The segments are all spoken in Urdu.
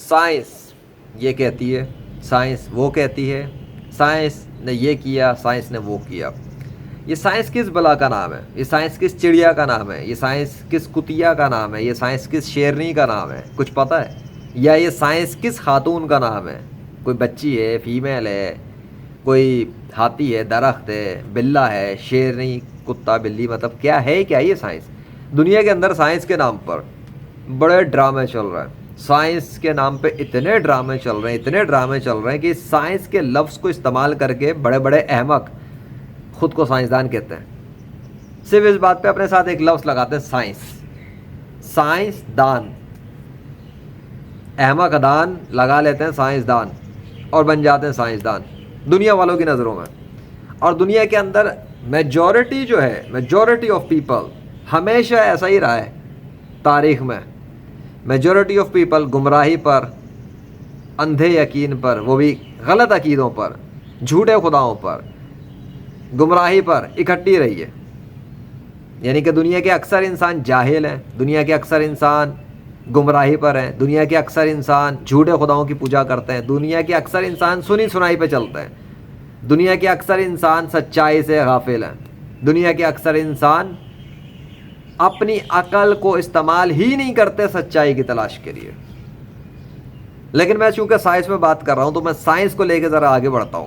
سائنس یہ کہتی ہے، سائنس وہ کہتی ہے، سائنس نے یہ کیا، سائنس نے وہ کیا۔ یہ سائنس کس بلا کا نام ہے؟ یہ سائنس کس چڑیا کا نام ہے؟ یہ سائنس کس کتیا کا نام ہے؟ یہ سائنس کس شیرنی کا نام ہے؟ کچھ پتہ ہے؟ یا یہ سائنس کس خاتون کا نام ہے؟ کوئی بچی ہے، فیمیل ہے، کوئی ہاتھی ہے، درخت ہے، بلا ہے، شیرنی، کتا، بلی، مطلب کیا ہے؟ کیا یہ سائنس؟ دنیا کے اندر سائنس کے نام پر بڑے ڈرامے چل رہے ہیں، سائنس کے نام پہ اتنے ڈرامے چل رہے ہیں، اتنے ڈرامے چل رہے ہیں کہ سائنس کے لفظ کو استعمال کر کے بڑے بڑے احمق خود کو سائنسدان کہتے ہیں، صرف اس بات پہ اپنے ساتھ ایک لفظ لگاتے ہیں سائنس، سائنس دان، احمق دان لگا لیتے ہیں سائنس دان اور بن جاتے ہیں سائنسدان دنیا والوں کی نظروں میں۔ اور دنیا کے اندر میجورٹی جو ہے، میجورٹی آف پیپل ہمیشہ ایسا ہی رہا ہے تاریخ میں، میجورٹی آف پیپل گمراہی پر، اندھے یقین پر، وہ بھی غلط عقیدوں پر، جھوٹے خداؤں پر، گمراہی پر اکٹھی رہی ہے۔ یعنی کہ دنیا کے اکثر انسان جاہل ہیں، دنیا کے اکثر انسان گمراہی پر ہیں، دنیا کے اکثر انسان جھوٹے خداؤں کی پوجا کرتے ہیں، دنیا کے اکثر انسان سنی سنائی پہ چلتے ہیں، دنیا کے اکثر انسان سچائی سے غافل ہیں، دنیا کے اکثر انسان اپنی عقل کو استعمال ہی نہیں کرتے سچائی کی تلاش کے لیے۔ لیکن میں چونکہ سائنس میں بات کر رہا ہوں تو میں سائنس کو لے کے ذرا آگے بڑھتا ہوں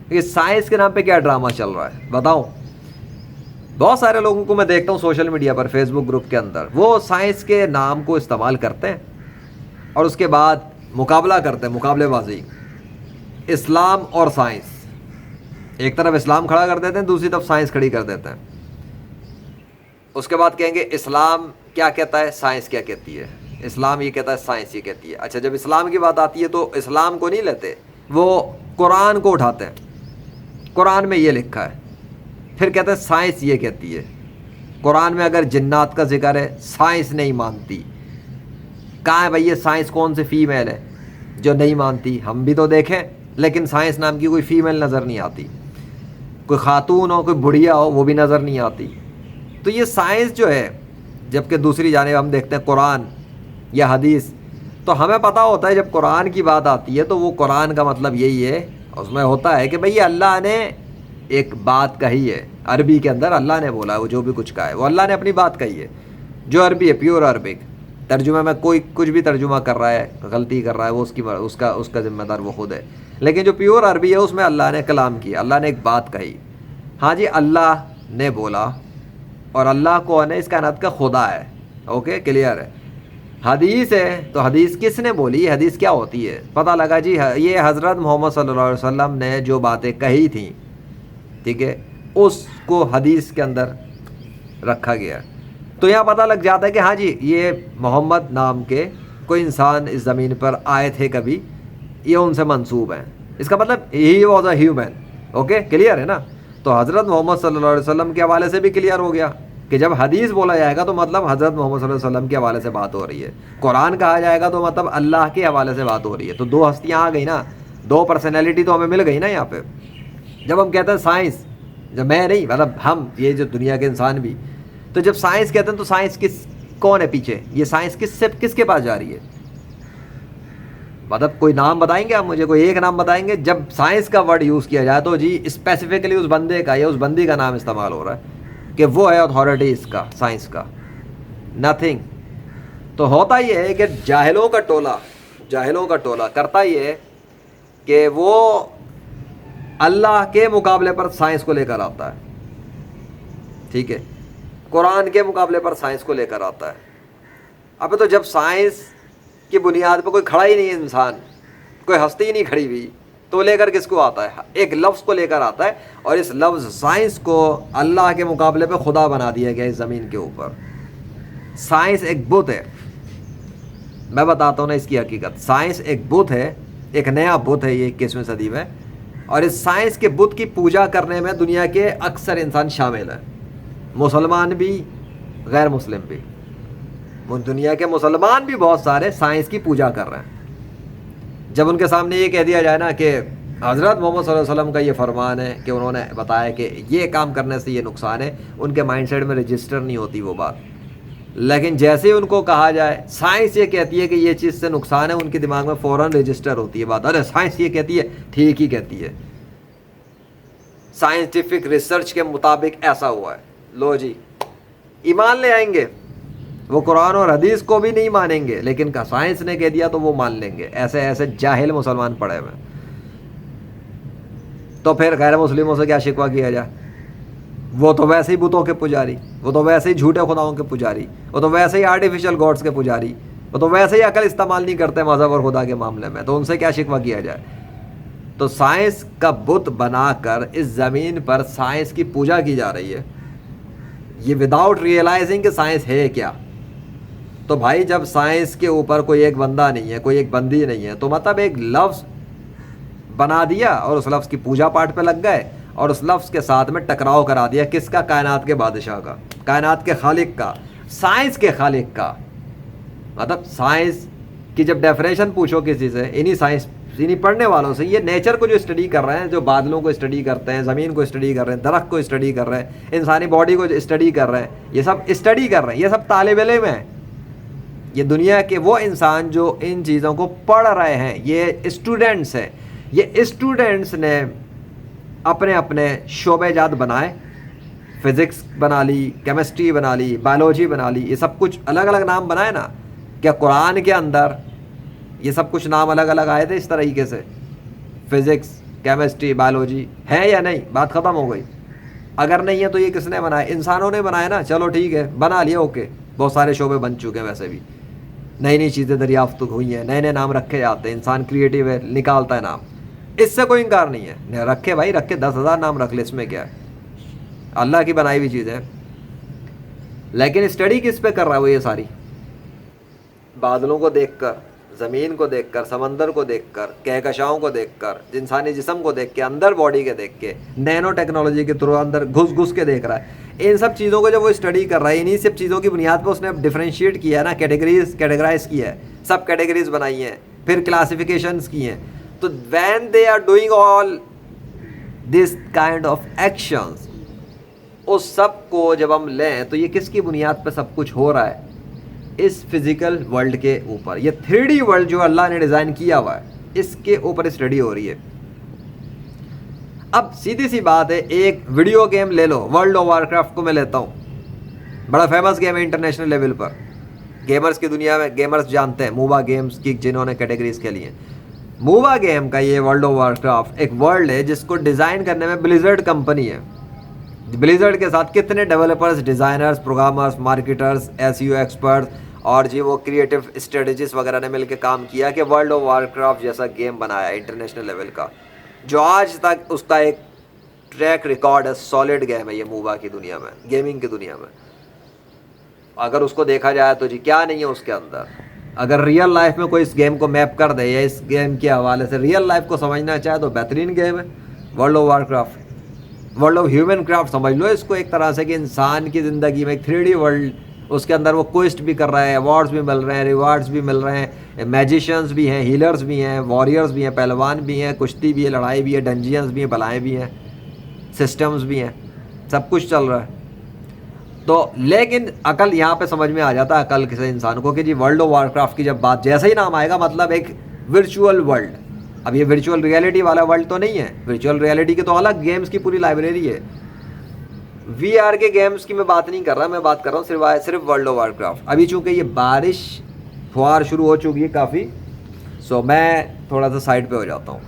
کہ سائنس کے نام پہ کیا ڈرامہ چل رہا ہے بتاؤں۔ بہت سارے لوگوں کو میں دیکھتا ہوں سوشل میڈیا پر، فیس بک گروپ کے اندر، وہ سائنس کے نام کو استعمال کرتے ہیں اور اس کے بعد مقابلہ کرتے ہیں، مقابلے بازی، اسلام اور سائنس۔ ایک طرف اسلام کھڑا کر دیتے ہیں، دوسری طرف سائنس کھڑی کر دیتے ہیں۔ اس کے بعد کہیں گے اسلام کیا کہتا ہے، سائنس کیا کہتی ہے، اسلام یہ کہتا ہے، سائنس یہ کہتی ہے۔ اچھا، جب اسلام کی بات آتی ہے تو اسلام کو نہیں لیتے، وہ قرآن کو اٹھاتے ہیں، قرآن میں یہ لکھا ہے، پھر کہتے ہیں سائنس یہ کہتی ہے۔ قرآن میں اگر جنات کا ذکر ہے، سائنس نہیں مانتی۔ کہاں ہے بھائی یہ سائنس؟ کون سی فیمیل ہے جو نہیں مانتی؟ ہم بھی تو دیکھیں، لیکن سائنس نام کی کوئی فیمیل نظر نہیں آتی، کوئی خاتون ہو، کوئی بڑھیا ہو، وہ بھی نظر نہیں آتی۔ تو یہ سائنس جو ہے، جبکہ دوسری جانب ہم دیکھتے ہیں قرآن یا حدیث، تو ہمیں پتہ ہوتا ہے جب قرآن کی بات آتی ہے تو وہ قرآن کا مطلب یہی ہے، اس میں ہوتا ہے کہ بھئی اللہ نے ایک بات کہی ہے، عربی کے اندر اللہ نے بولا ہے، وہ جو بھی کچھ کہا ہے وہ اللہ نے اپنی بات کہی ہے، جو عربی ہے، پیور عربک۔ ترجمے میں کوئی کچھ بھی ترجمہ کر رہا ہے، غلطی کر رہا ہے، وہ اس کا ذمہ دار وہ خود ہے، لیکن جو پیور عربی ہے اس میں اللہ نے کلام کیا، اللہ نے ایک بات کہی۔ ہاں جی، اللہ نے بولا، اور اللہ کون ہے؟ اس کائنات کا خدا ہے، اوکے، کلیئر ہے۔ حدیث ہے تو حدیث کس نے بولی؟ یہ حدیث کیا ہوتی ہے؟ پتہ لگا جی یہ حضرت محمد صلی اللہ علیہ وسلم نے جو باتیں کہی تھیں، ٹھیک ہے، اس کو حدیث کے اندر رکھا گیا۔ تو یہاں پتہ لگ جاتا ہے کہ ہاں جی یہ محمد نام کے کوئی انسان اس زمین پر آئے تھے کبھی، یہ ان سے منسوب ہیں، اس کا مطلب he was a human, okay, clear ہے نا؟ تو حضرت محمد صلی اللہ علیہ وسلم کے حوالے سے بھی کلیئر ہو گیا کہ جب حدیث بولا جائے گا تو مطلب حضرت محمد صلی اللہ علیہ وسلم کے حوالے سے بات ہو رہی ہے، قرآن کہا جائے گا تو مطلب اللہ کے حوالے سے بات ہو رہی ہے۔ تو دو ہستیاں آ گئی نا، دو پرسنالٹی تو ہمیں مل گئی نا یہاں پہ۔ جب ہم کہتے ہیں سائنس، جب میں نہیں مطلب ہم، یہ جو دنیا کے انسان بھی، تو جب سائنس کہتے ہیں تو سائنس کون ہے پیچھے؟ یہ سائنس کس کے پاس جا رہی ہے؟ مطلب کوئی نام بتائیں گے آپ مجھے؟ کوئی ایک نام بتائیں گے؟ جب سائنس کا ورڈ یوز کیا جائے تو جی اسپیسیفکلی اس بندے کا یا اس بندی کا نام استعمال ہو رہا ہے کہ وہ ہے اتھارٹی اس کا، سائنس کا، نتھنگ۔ تو ہوتا یہ ہے کہ جاہلوں کا ٹولہ کرتا یہ ہے کہ وہ اللہ کے مقابلے پر سائنس کو لے کر آتا ہے، ٹھیک ہے، قرآن کے مقابلے پر سائنس کو لے کر آتا ہے۔ اب تو جب سائنس کی بنیاد پہ کوئی کھڑا ہی نہیں ہے، انسان کوئی ہستی ہی نہیں کھڑی ہوئی، تو لے کر کس کو آتا ہے؟ ایک لفظ کو لے کر آتا ہے، اور اس لفظ سائنس کو اللہ کے مقابلے پہ خدا بنا دیا گیا اس زمین کے اوپر۔ سائنس ایک بت ہے، میں بتاتا ہوں نا اس کی حقیقت۔ سائنس ایک بت ہے، ایک نیا بت ہے یہ 21ویں صدی میں، اور اس سائنس کے بت کی پوجا کرنے میں دنیا کے اکثر انسان شامل ہیں، مسلمان بھی، غیر مسلم بھی۔ دنیا کے مسلمان بھی بہت سارے سائنس کی پوجا کر رہے ہیں۔ جب ان کے سامنے یہ کہہ دیا جائے نا کہ حضرت محمد صلی اللہ علیہ وسلم کا یہ فرمان ہے کہ انہوں نے بتایا کہ یہ کام کرنے سے یہ نقصان ہے، ان کے مائنڈ سیٹ میں رجسٹر نہیں ہوتی وہ بات۔ لیکن جیسے ہی ان کو کہا جائے سائنس یہ کہتی ہے کہ یہ چیز سے نقصان ہے، ان کے دماغ میں فوراً رجسٹر ہوتی ہے بات، ارے سائنس یہ کہتی ہے ٹھیک ہی کہتی ہے، سائنٹیفک ریسرچ کے مطابق ایسا ہوا ہے، لو جی ایمان لے آئیں گے. وہ قرآن اور حدیث کو بھی نہیں مانیں گے، لیکن سائنس نے کہہ دیا تو وہ مان لیں گے. ایسے ایسے جاہل مسلمان پڑے ہوئے. تو پھر غیر مسلموں سے کیا شکوہ کیا جائے؟ وہ تو ویسے ہی بتوں کے پجاری، وہ تو ویسے ہی جھوٹے خداؤں کے پجاری، وہ تو ویسے ہی آرٹیفیشل گاڈس کے پجاری، وہ تو ویسے ہی عقل استعمال نہیں کرتے مذہب اور خدا کے معاملے میں، تو ان سے کیا شکوہ کیا جائے؟ تو سائنس کا بت بنا کر اس زمین پر سائنس کی پوجا کی جا رہی ہے، یہ وداؤٹ ریئلائزنگ کہ سائنس ہے کیا. تو بھائی جب سائنس کے اوپر کوئی ایک بندہ نہیں ہے، کوئی ایک بندی نہیں ہے، تو مطلب ایک لفظ بنا دیا اور اس لفظ کی پوجا پاٹ پہ لگ گئے اور اس لفظ کے ساتھ میں ٹکراؤ کرا دیا. کس کا؟ کائنات کے بادشاہ کا، کائنات کے خالق کا، سائنس کے خالق کا. مطلب سائنس کی جب ڈیفینیشن پوچھو کسی سے، انہی پڑھنے والوں سے، یہ نیچر کو جو اسٹڈی کر رہے ہیں، جو بادلوں کو اسٹڈی کرتے ہیں، زمین کو اسٹڈی کر رہے ہیں، درخت کو اسٹڈی کر رہے ہیں، انسانی باڈی کو اسٹڈی کر رہے ہیں، یہ سب اسٹڈی کر رہے ہیں، یہ سب طالب علم ہیں. یہ دنیا کے وہ انسان جو ان چیزوں کو پڑھ رہے ہیں، یہ اسٹوڈنٹس ہیں. یہ اسٹوڈنٹس نے اپنے اپنے شعبے جات بنائے، فزکس بنا لی، کیمسٹری بنا لی، بایولوجی بنا لی، یہ سب کچھ الگ الگ نام بنائے نا. کیا قرآن کے اندر یہ سب کچھ نام الگ الگ آئے تھے اس طریقے سے؟ فزکس، کیمسٹری، بایولوجی ہے یا نہیں؟ بات ختم ہو گئی. اگر نہیں ہے تو یہ کس نے بنائے؟ انسانوں نے بنائے نا. چلو ٹھیک ہے، بنا لیا، اوکے. بہت سارے شعبے بن چکے ہیں، ویسے بھی نئی نئی چیزیں دریافت ہوئی ہیں، نئے نئے نام رکھے جاتے ہیں، انسان کریٹیو ہے، نکالتا ہے نام، اس سے کوئی انکار نہیں ہے. رکھے بھائی، رکھے، 10,000 نام رکھ لے، اس میں کیا ہے؟ اللہ کی بنائی ہوئی چیزیں. لیکن اسٹڈی کس پہ کر رہا ہے وہ؟ یہ ساری بادلوں کو دیکھ کر، زمین کو دیکھ کر، سمندر کو دیکھ کر، کہکشاؤں کو دیکھ کر، انسانی جسم کو دیکھ کے، اندر باڈی کے دیکھ کے، نینو ٹیکنالوجی کے تھرو اندر گھس گھس کے دیکھ رہا ہے. ان سب چیزوں کو جب وہ اسٹڈی کر رہا ہے، انہی سب چیزوں کی بنیاد پہ اس نے ڈیفرینشیٹ کیا ہے نا، کیٹیگرائز کیا ہے، سب کیٹیگریز بنائی ہیں، پھر کلاسیفیکیشنز کی ہیں. تو when they are doing all this kind of actions، اس سب کو جب ہم لیں تو یہ کس کی بنیاد پہ سب کچھ ہو رہا ہے؟ اس فزیکل ورلڈ کے اوپر. یہ 3D ورلڈ جو اللہ نے ڈیزائن کیا ہوا ہے، اس کے اوپر اسٹڈی ہو رہی ہے. اب سیدھی سی بات ہے، ایک ویڈیو گیم لے لو، ورلڈ آف وار کرافٹ کو میں لیتا ہوں، بڑا فیمس گیم ہے انٹرنیشنل لیول پر، گیمرز کی دنیا میں گیمرز جانتے ہیں، موبا گیمز کی جنہوں نے کیٹیگریز کے لیے. موبا گیم کا یہ ورلڈ آف وار کرافٹ ایک ورلڈ ہے جس کو ڈیزائن کرنے میں بلیزرڈ کمپنی ہے. بلیزرڈ کے ساتھ کتنے developers, designers, programmers, marketers, SEO experts اور جی وہ کریٹیو اسٹریٹجسٹ وغیرہ نے مل کے کام کیا کہ ورلڈ آف وار کرافٹ جیسا گیم بنایا انٹرنیشنل لیول کا، جو آج تک اس کا ایک ٹریک ریکارڈ ہے. سالڈ گیم ہے یہ موبا کی دنیا میں، گیمنگ کی دنیا میں. اگر اس کو دیکھا جائے تو جی کیا نہیں ہے اس کے اندر. اگر ریئل لائف میں کوئی اس گیم کو میپ کر دے یا اس گیم کے حوالے سے ریئل لائف کو سمجھنا چاہے تو بہترین گیم ہے World of Warcraft. World of human craft سمجھ لو اس کو ایک طرح سے، کہ انسان کی زندگی میں ایک 3D ورلڈ، اس کے اندر وہ کوئسٹ بھی کر رہا ہے، ایوارڈز بھی مل رہے ہیں، ریوارڈز بھی مل رہے ہیں، میجیشنز بھی ہیں، ہیلرز بھی ہیں، واریئرز بھی ہیں، پہلوان بھی ہیں، کشتی بھی ہے، لڑائی بھی ہے، ڈنجینز بھی ہیں، بلائیں بھی ہیں، سسٹمز بھی ہیں، سب کچھ چل رہا ہے. تو لیکن عقل یہاں پہ سمجھ میں آ جاتا ہے عقل کسی انسان کو کہ جی ورلڈ آف وار کرافٹ کی جب بات جیسے ہی نام آئے گا مطلب ایک ورچوئل ورلڈ. اب یہ ورچوئل ریئلٹی والا ورلڈ تو نہیں ہے، ورچوئل ریئلٹی کے تو الگ گیمز کی پوری لائبریری ہے. VR کے گیمز کی میں بات نہیں کر رہا، میں بات کر رہا ہوں صرف ورلڈ آف وار کرافٹ. ابھی چونکہ یہ بارش فوار شروع ہو چکی ہے کافی، سو میں تھوڑا سا سائڈ پہ ہو جاتا ہوں.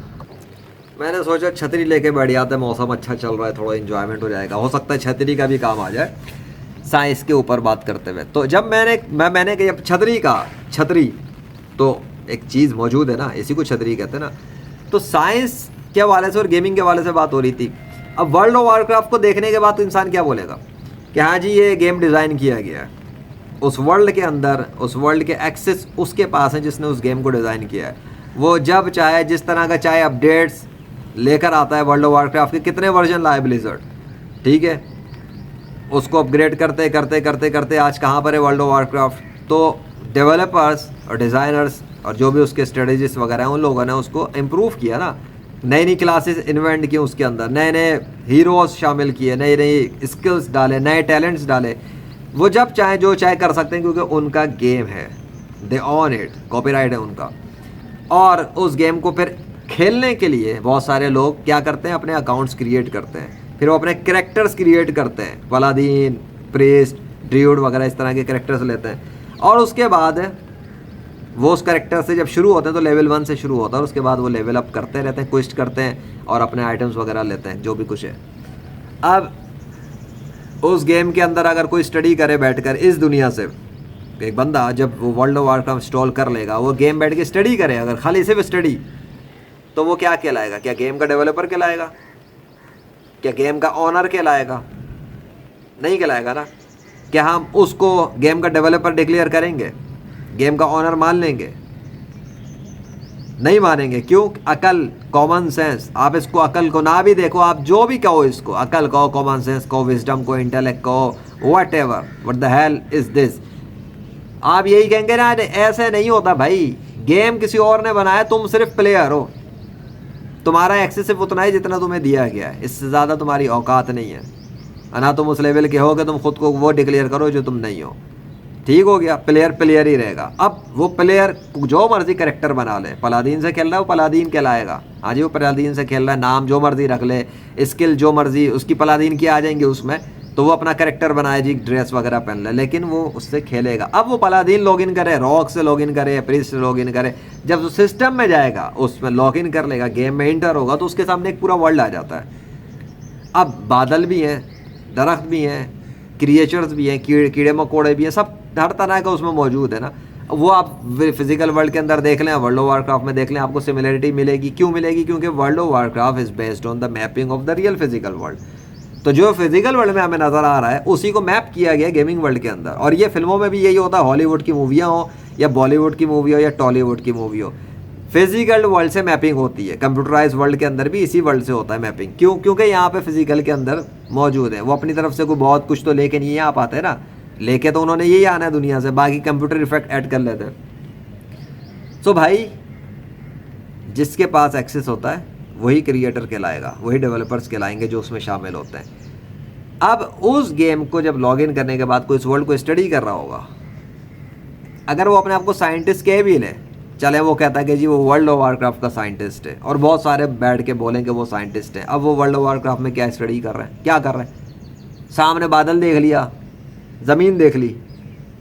میں نے سوچا چھتری لے کے بیٹھ جاتے ہیں، موسم اچھا چل رہا ہے، تھوڑا انجوائمنٹ ہو جائے گا، ہو سکتا ہے چھتری کا بھی کام آ جائے سائنس کے اوپر بات کرتے ہوئے. تو جب میں نے کہ چھتری تو ایک چیز موجود ہے نا، اسی کو چھتری کہتے ہیں نا. تو سائنس کے حوالے سے اور گیمنگ کے حوالے سے بات ہو رہی تھی. اب ورلڈ آف وار کرافٹ کو دیکھنے کے بعد تو انسان کیا بولے گا کہ ہاں جی یہ گیم ڈیزائن کیا گیا ہے اس ورلڈ کے اندر، اس ورلڈ کے ایکسس اس کے پاس ہیں جس نے اس گیم کو ڈیزائن کیا ہے. وہ جب چاہے جس طرح کا چاہے اپڈیٹس لے کر آتا ہے. ورلڈ آف وار کرافٹ کے کتنے ورژن لائے بلیزرڈ، ٹھیک ہے، اس کو اپ گریڈ کرتے کرتے کرتے کرتے آج کہاں پر ہے ورلڈ آف وار کرافٹ. تو ڈیولپرس اور ڈیزائنرس اور جو بھی اس کے اسٹریٹجسٹ وغیرہ ہیں ان لوگوں نے اس کو امپروو کیا نا، نئی نئی کلاسز انوینٹ کی، اس کے اندر نئے نئے ہیروز شامل کیے، نئی نئی اسکلز ڈالے، نئے ٹیلنٹس ڈالے. وہ جب چاہیں جو چاہے کر سکتے ہیں کیونکہ ان کا گیم ہے, دے آن اٹ, کاپی رائٹ ہے ان کا. اور اس گیم کو پھر کھیلنے کے لیے بہت سارے لوگ کیا کرتے ہیں, اپنے اکاؤنٹس کریٹ کرتے ہیں, پھر وہ اپنے کریکٹرز کریٹ کرتے ہیں, پلادین, پریسٹ, ڈریوڈ وغیرہ اس طرح کے کریکٹرز لیتے ہیں, اور اس کے بعد وہ اس کریکٹر سے جب شروع ہوتے ہیں تو لیول 1 سے شروع ہوتا ہے, اور اس کے بعد وہ لیول اپ کرتے رہتے ہیں, کوئسٹ کرتے ہیں اور اپنے آئٹمس وغیرہ لیتے ہیں جو بھی کچھ ہے. اب اس گیم کے اندر اگر کوئی اسٹڈی کرے بیٹھ کر اس دنیا سے, ایک بندہ جب وہ World of Warcraft install کر لے گا, وہ گیم بیٹھ کے اسٹڈی کرے, اگر خالی صرف اسٹڈی, تو وہ کیا کہلائے گا؟ کیا گیم کا ڈیولپر کہلائے گا؟ کیا گیم کا آنر کہلائے گا؟ نہیں کہلائے گا نا. کیا ہم اس کو گیم کا ڈیولپر ڈکلیئر کریں گے, گیم کا آنر مان لیں گے؟ نہیں مانیں گے. کیوں؟ عقل, کامن سینس. آپ اس کو عقل کو نہ بھی دیکھو, آپ جو بھی کہو اس کو, عقل کہو, کامن سینس کہو, وزڈم کو, انٹلیکٹ کہو, whatever, what the hell is this, آپ یہی کہیں گے نا ایسے نہیں ہوتا بھائی, گیم کسی اور نے بنایا, تم صرف پلیئر ہو, تمہارا ایکسس صرف اتنا ہے جتنا تمہیں دیا گیا ہے, اس سے زیادہ تمہاری اوقات نہیں ہے. نہ تم اس لیول کے ہو کہ تم خود کو وہ ڈکلیئر کرو جو تم نہیں ہو. ٹھیک ہو گیا, پلیئر پلیئر ہی رہے گا. اب وہ پلیئر جو مرضی کریکٹر بنا لے, پلادین سے کھیل رہا ہے وہ پلادین کہلائے گا. ہاں جی, وہ پلادین سے کھیل رہا ہے, نام جو مرضی رکھ لے, اسکل جو مرضی اس کی پلادین کی آ جائیں گے اس میں, تو وہ اپنا کریکٹر بنائے جی, ڈریس وغیرہ پہن لے, لیکن وہ اس سے کھیلے گا. اب وہ پلادین لاگ ان کرے, راک سے لاگ ان کرے, پریسٹ سے لاگ ان کرے, جب وہ سسٹم میں جائے گا اس میں لاگ ان کر لے گا, گیم میں انٹر ہوگا, تو اس کے سامنے ایک پورا ورلڈ آ جاتا ہے. اب بادل بھی ہیں, درخت بھی ہیں, کریچرز بھی ہیں, کیڑے مکوڑے بھی ہیں, سب ہر طرح کا اس میں موجود ہے نا. وہ آپ فزیکل ورلڈ کے اندر دیکھ لیں, ورلڈ آف وار کرافٹ میں دیکھ لیں, آپ کو سملیرٹی ملے گی. کیوں ملے گی؟ کیونکہ World of Warcraft is based on the mapping of the real physical world. تو جو فزیکل ورلڈ میں ہمیں نظر آ رہا ہے اسی کو میپ کیا گیا گیمنگ ورلڈ کے اندر. اور یہ فلموں میں بھی یہی ہوتا ہے, ہالی ووڈ کی موویاں ہوں یا بالی ووڈ کی مووی ہو یا ٹالی ووڈ کی مووی ہو, فزیکل ورلڈ سے میپنگ ہوتی ہے. کمپیوٹرائز ورلڈ کے اندر بھی اسی ورلڈ سے ہوتا ہے میپنگ. کیوں؟ کیونکہ یہاں پہ فزیکل کے اندر موجود ہے. وہ اپنی طرف سے کوئی بہت کچھ تو لے کے نہیں آ پاتے نا, لے کے تو انہوں نے یہی آنا ہے دنیا سے, باقی کمپیوٹر ایفیکٹ ایڈ کر لیتے ہیں. سو بھائی, جس کے پاس ایکسس ہوتا ہے وہی کریٹر کہلائے گا, وہی ڈیولپرز کہلائیں گے جو اس میں شامل ہوتے ہیں. اب اس گیم کو جب لاگ ان کرنے کے بعد کوئی اس ورلڈ کو اسٹڈی کر رہا ہوگا, اگر وہ اپنے آپ کو سائنٹسٹ کہہ بھی لے, چلے وہ کہتا ہے کہ جی وہ ورلڈ آف وار کرافٹ کا سائنٹسٹ ہے, اور بہت سارے بیٹھ کے بولیں کہ وہ سائنٹسٹ ہے. اب وہ ورلڈ آف وار کرافٹ میں کیا اسٹڈی کر رہے ہیں, کیا کر رہے ہیں؟ سامنے بادل دیکھ لیا, زمین دیکھ لی,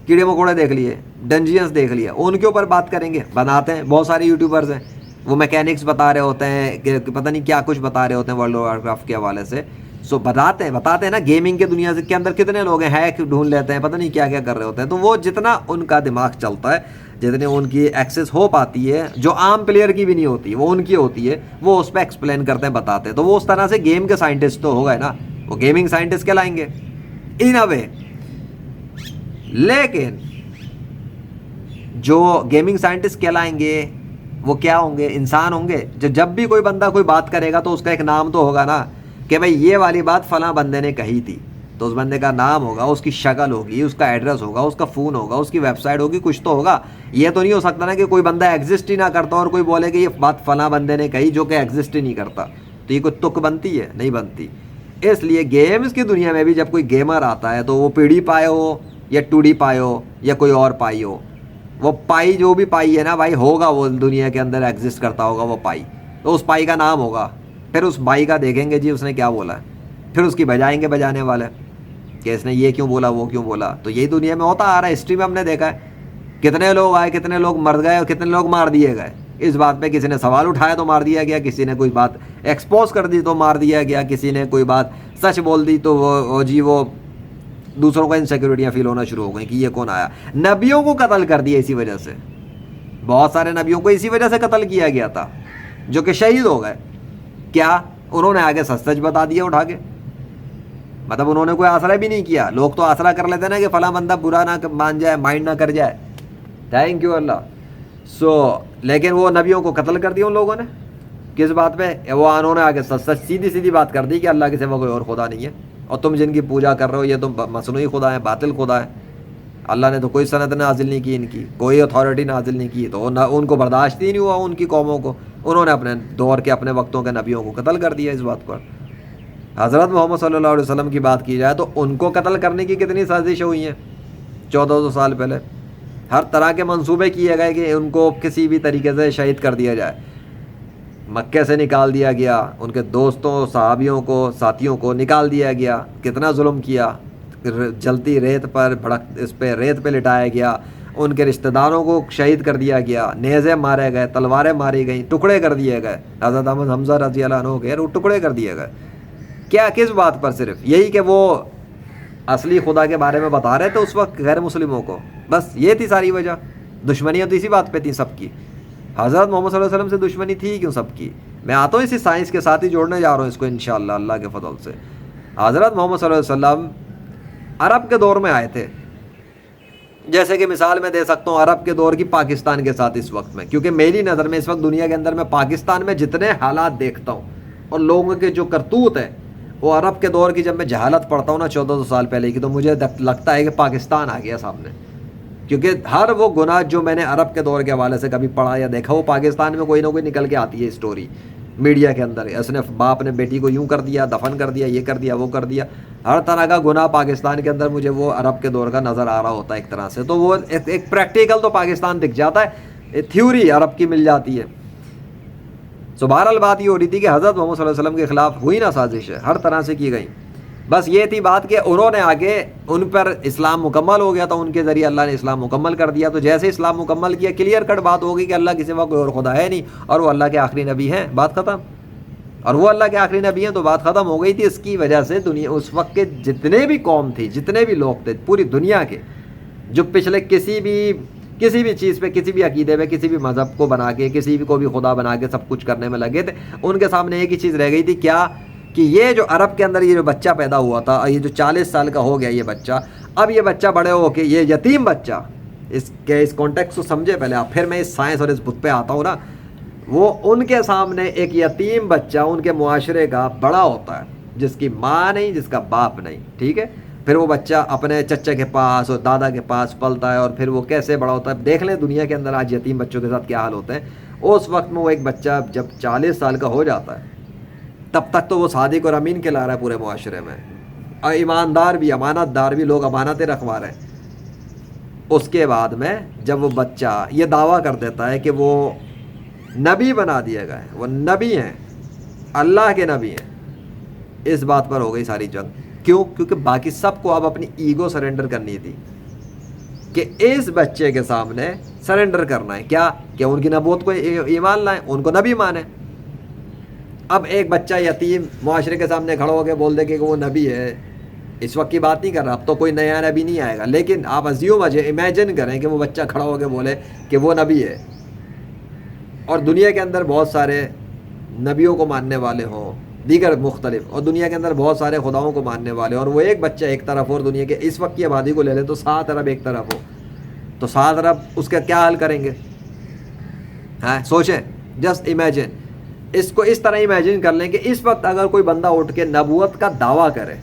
کیڑے مکوڑے دیکھ لیے, ڈنجینس دیکھ لیا, ان کے اوپر بات کریں گے. بناتے ہیں بہت سارے یوٹیوبرز ہیں, وہ میکینکس بتا رہے ہوتے ہیں کہ پتہ نہیں کیا کچھ بتا رہے ہوتے ہیں ورلڈ آف وار کرافٹ کے حوالے سے. سو بتاتے ہیں نا, گیمنگ کے دنیا کے اندر کتنے لوگ ہیں, ہیک ڈھونڈ لیتے ہیں, پتہ نہیں کیا کیا کر رہے ہوتے ہیں. تو وہ جتنا ان کا دماغ چلتا ہے, جتنے ان کی ایکسس ہو پاتی ہے, جو عام پلیئر کی بھی نہیں ہوتی, وہ ان کی ہوتی ہے, وہ اس پہ ایکسپلین کرتے ہیں, بتاتے ہیں. تو وہ اس طرح سے گیم کے سائنٹسٹ تو ہو گئے نا, وہ گیمنگ سائنٹسٹ کہلائیں گے ان اے وے. لیکن جو گیمنگ سائنٹسٹ کہلائیں گے وہ کیا ہوں گے؟ انسان ہوں گے. جب بھی کوئی بندہ کوئی بات کرے گا تو اس کا ایک نام تو ہوگا نا, کہ بھائی یہ والی بات فلاں بندے نے کہی تھی, تو اس بندے کا نام ہوگا, اس کی شکل ہوگی, اس کا ایڈریس ہوگا, اس کا فون ہوگا, اس کی ویب سائٹ ہوگی, کچھ تو ہوگا. یہ تو نہیں ہو سکتا نا کہ کوئی بندہ ایگزسٹ ہی نہ کرتا اور کوئی بولے کہ یہ بات فلاں بندے نے کہی جو کہ ایگزسٹ ہی نہیں کرتا. تو یہ کوئی تک بنتی ہے؟ نہیں بنتی. اس لیے گیمز کی دنیا میں بھی جب کوئی گیمر آتا ہے تو وہ پی ڈی پائے ہو یا 2D پائے ہو یا کوئی اور پائی ہو, وہ پائی جو بھی پائی ہے نا بھائی, ہوگا وہ دنیا کے اندر ایگزسٹ کرتا ہوگا وہ پائی, تو اس پائی کا نام ہوگا. پھر اس بائی کا دیکھیں گے جی اس نے کیا بولا ہے, پھر اس کی بجائیں گے بجانے والے کہ اس نے یہ کیوں بولا, وہ کیوں بولا. تو یہی دنیا میں ہوتا آ رہا ہے. ہسٹری میں ہم نے دیکھا ہے کتنے لوگ آئے, کتنے لوگ مر گئے اور کتنے لوگ مار دیے گئے. اس بات پہ کسی نے سوال اٹھایا تو مار دیا گیا, کسی نے کوئی بات ایکسپوز کر دی تو مار دیا گیا, کسی نے کوئی بات سچ بول دی تو وہ دوسروں کو انسیکیورٹیاں فیل ہونا شروع ہو گئیں کہ یہ کون آیا. نبیوں کو قتل کر دیا اسی وجہ سے, بہت سارے نبیوں کو اسی وجہ سے قتل کیا گیا تھا جو کہ شہید ہو گئے. کیا انہوں نے آگے سچ بتا دیا اٹھا کے, مطلب انہوں نے کوئی آسرا بھی نہیں کیا. لوگ تو آسرا کر لیتے نا کہ فلاں بندہ برا نہ مان جائے, مائنڈ نہ کر جائے, تھینک یو اللہ. لیکن وہ نبیوں کو قتل کر دیا ان لوگوں نے. کس بات پہ؟ وہ انہوں نے آگے سچ سیدھی بات کر دی کہ اللہ کے سوا کوئی اور خدا نہیں ہے, اور تم جن کی پوجا کر رہے ہو یہ تو مصنوعی خدا ہے, باطل خدا ہے. اللہ نے تو کوئی سند نازل نہیں کی, ان کی کوئی اتھارٹی نازل نہیں کی, تو ان کو برداشت ہی نہیں ہوا ان کی قوموں کو. انہوں نے اپنے دور کے اپنے وقتوں کے نبیوں کو قتل کر دیا اس بات پر. حضرت محمد صلی اللہ علیہ وسلم کی بات کی جائے تو ان کو قتل کرنے کی کتنی سازشیں ہوئی ہیں 1400 سال پہلے. ہر طرح کے منصوبے کیے گئے کہ ان کو کسی بھی طریقے سے شہید کر دیا جائے. مکے سے نکال دیا گیا, ان کے دوستوں صحابیوں کو ساتھیوں کو نکال دیا گیا, کتنا ظلم کیا, جلتی ریت پر اس پہ ریت پہ لٹایا گیا, ان کے رشتہ داروں کو شہید کر دیا گیا, نیزے مارے گئے, تلواریں ماری گئیں, ٹکڑے کر دیے گئے. حضرت احمد حمزہ رضی اللہ عنہ کے وہ ٹکڑے کر دیے گئے. کیا کس بات پر؟ صرف یہی کہ وہ اصلی خدا کے بارے میں بتا رہے تھے اس وقت غیر مسلموں کو, بس یہ تھی ساری وجہ. دشمنیاں تو اسی بات پہ تھیں سب کی. حضرت محمد صلی اللہ علیہ وسلم سے دشمنی تھی کیوں سب کی؟ میں آتا ہوں اسی سائنس کے ساتھ ہی جوڑنے جا رہا ہوں اس کو انشاءاللہ اللہ کے فضل سے. حضرت محمد صلی اللہ علیہ وسلم عرب کے دور میں آئے تھے. جیسے کہ مثال میں دے سکتا ہوں عرب کے دور کی پاکستان کے ساتھ اس وقت میں, کیونکہ میری نظر میں اس وقت دنیا کے اندر میں پاکستان میں جتنے حالات دیکھتا ہوں اور لوگوں کے جو کرتوت ہیں وہ عرب کے دور کی جب میں جہالت پڑھتا ہوں نا 1400 سال پہلے کی, تو مجھے لگتا ہے کہ پاکستان آ گیا سامنے. کیونکہ ہر وہ گناہ جو میں نے عرب کے دور کے حوالے سے کبھی پڑھا یا دیکھا وہ پاکستان میں کوئی نہ کوئی نکل کے آتی ہے اسٹوری میڈیا کے اندر. اس نے باپ نے بیٹی کو یوں کر دیا, دفن کر دیا, یہ کر دیا, وہ کر دیا. ہر طرح کا گناہ پاکستان کے اندر مجھے وہ عرب کے دور کا نظر آ رہا ہوتا ہے ایک طرح سے. تو وہ ایک پریکٹیکل تو پاکستان دکھ جاتا ہے, تھیوری عرب کی مل جاتی ہے. سو بہرحال بات یہ ہو رہی تھی کہ حضرت محمد صلی اللہ علیہ وسلم کے خلاف ہوئی نا سازشیں, ہر طرح سے کی گئی. بس یہ تھی بات کہ انہوں نے آگے ان پر اسلام مکمل ہو گیا تھا, ان کے ذریعے اللہ نے اسلام مکمل کر دیا. تو جیسے اسلام مکمل کیا, کلیئر کٹ بات ہوگی کہ اللہ کے سوا کوئی اور خدا ہے نہیں اور وہ اللہ کے آخری نبی ہیں, بات ختم. اور وہ اللہ کے آخری نبی ہیں تو بات ختم ہو گئی تھی. اس کی وجہ سے دنیا اس وقت کے جتنے بھی قوم تھی, جتنے بھی لوگ تھے پوری دنیا کے, جو پچھلے کسی بھی چیز پہ, کسی بھی عقیدے پہ, کسی بھی مذہب کو بنا کے, کسی بھی کو بھی خدا بنا کے سب کچھ کرنے میں لگے تھے, ان کے سامنے ایک ہی چیز رہ گئی تھی. کیا؟ کہ یہ جو عرب کے اندر یہ جو بچہ پیدا ہوا تھا, یہ جو 40 سال کا ہو گیا یہ بچہ, اب یہ بچہ بڑے ہو کے یہ یتیم بچہ, اس کانٹیکسٹ کو سمجھے پہلے آپ, پھر میں اس سائنس اور اس بت پہ آتا ہوں نا. وہ ان کے سامنے ایک یتیم بچہ ان کے معاشرے کا بڑا ہوتا ہے, جس کی ماں نہیں, جس کا باپ نہیں, ٹھیک ہے. پھر وہ بچہ اپنے چچا کے پاس اور دادا کے پاس پلتا ہے, اور پھر وہ کیسے بڑا ہوتا ہے. دیکھ لیں دنیا کے اندر آج یتیم بچوں کے ساتھ کیا حال ہوتے ہیں. اس وقت میں وہ ایک بچہ جب 40 سال کا ہو جاتا ہے, تب تک تو وہ صادق اور امین کہلا رہا ہے پورے معاشرے میں, اور ایماندار بھی, امانت دار بھی, لوگ امانتیں رکھوا رہے ہیں. اس کے بعد میں جب وہ بچہ یہ دعویٰ کر دیتا ہے کہ وہ نبی بنا دیا گیا ہے, وہ نبی ہیں, اللہ کے نبی ہیں, اس بات پر ہو گئی ساری جنگ. کیوں؟ کیونکہ باقی سب کو اب اپنی ایگو سرنڈر کرنی تھی کہ اس بچے کے سامنے سرنڈر کرنا ہے. کیا؟ کہ ان کی نبوت کو ایمان لائیں, ان کو نبی مانیں. اب ایک بچہ یتیم معاشرے کے سامنے کھڑا ہو کے بول دے کہ وہ نبی ہے, اس وقت کی بات نہیں کر رہا, اب تو کوئی نیا نبی نہیں آئے گا, لیکن آپ امیجن کریں کہ وہ بچہ کھڑا ہو کے بولے کہ وہ نبی ہے, اور دنیا کے اندر بہت سارے نبیوں کو ماننے والے ہوں, دیگر مختلف, اور دنیا کے اندر بہت سارے خداؤں کو ماننے والے, اور وہ ایک بچہ ایک طرف, اور دنیا کے اس وقت کی آبادی کو لے لیں تو 7 ارب ایک طرف ہو, تو 7 ارب اس کا کیا حل کریں گے؟ ہاں سوچیں, جسٹ امیجن, اس کو اس طرح امیجن کر لیں کہ اس وقت اگر کوئی بندہ اٹھ کے نبوت کا دعویٰ کرے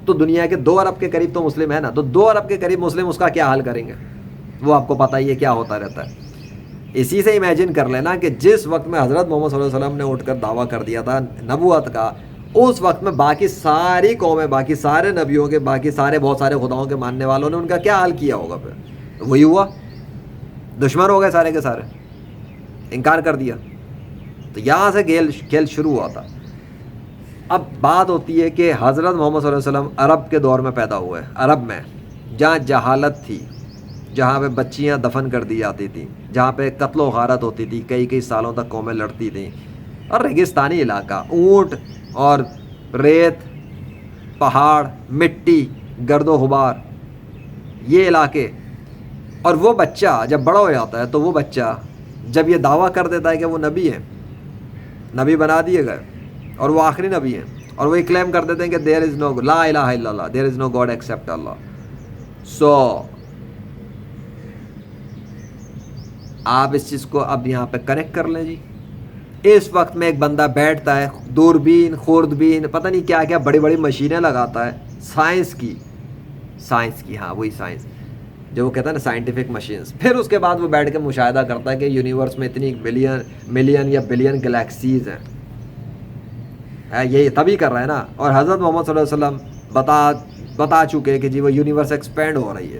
تو دنیا کے 2 ارب کے قریب تو مسلم ہے نا, تو 2 ارب کے قریب مسلم اس کا کیا حل کریں گے؟ وہ آپ کو پتہ ہی ہے کیا ہوتا رہتا ہے. اسی سے امیجن کر لینا کہ جس وقت میں حضرت محمد صلی اللہ علیہ وسلم نے اٹھ کر دعویٰ کر دیا تھا نبوت کا, اس وقت میں باقی ساری قومیں, باقی سارے نبیوں کے, باقی سارے بہت سارے خداؤں کے ماننے والوں نے ان کا کیا حال کیا ہوگا؟ پھر وہی ہوا, دشمن ہو گئے سارے کے سارے, انکار کر دیا. تو یہاں سے کھیل شروع ہوا تھا. اب بات ہوتی ہے کہ حضرت محمد صلی اللہ علیہ وسلم عرب کے دور میں پیدا ہوئے, عرب میں جہاں جہالت تھی, جہاں پہ بچیاں دفن کر دی جاتی تھیں, جہاں پہ قتل و غارت ہوتی تھی, کئی سالوں تک قومیں لڑتی تھیں, اور ریگستانی علاقہ, اونٹ اور ریت, پہاڑ, مٹی, گرد و غبار, یہ علاقے. اور وہ بچہ جب بڑا ہو جاتا ہے تو وہ بچہ جب یہ دعویٰ کر دیتا ہے کہ وہ نبی ہے, نبی بنا دیے گئے اور وہ آخری نبی ہیں, اور وہ یہ کلیم کر دیتے ہیں کہ دیر از نو لا الہ الا اللہ, دیر از نو گاڈ ایکسیپٹ اللہ. سو آپ اس چیز کو اب یہاں پہ کنیکٹ کر لیں جی. اس وقت میں ایک بندہ بیٹھتا ہے, دوربین, خوردبین, پتہ نہیں کیا کیا بڑی بڑی مشینیں لگاتا ہے, سائنس کی, ہاں وہی سائنس جو وہ کہتا ہے نا سائنٹیفک مشینز. پھر اس کے بعد وہ بیٹھ کے مشاہدہ کرتا ہے کہ یونیورس میں اتنی ملین یا بلین گلیکسیز ہیں, یہی تبھی کر رہے ہیں نا. اور حضرت محمد صلی اللہ علیہ وسلم بتا چکے کہ جی وہ یونیورس ایکسپینڈ ہو رہی ہے.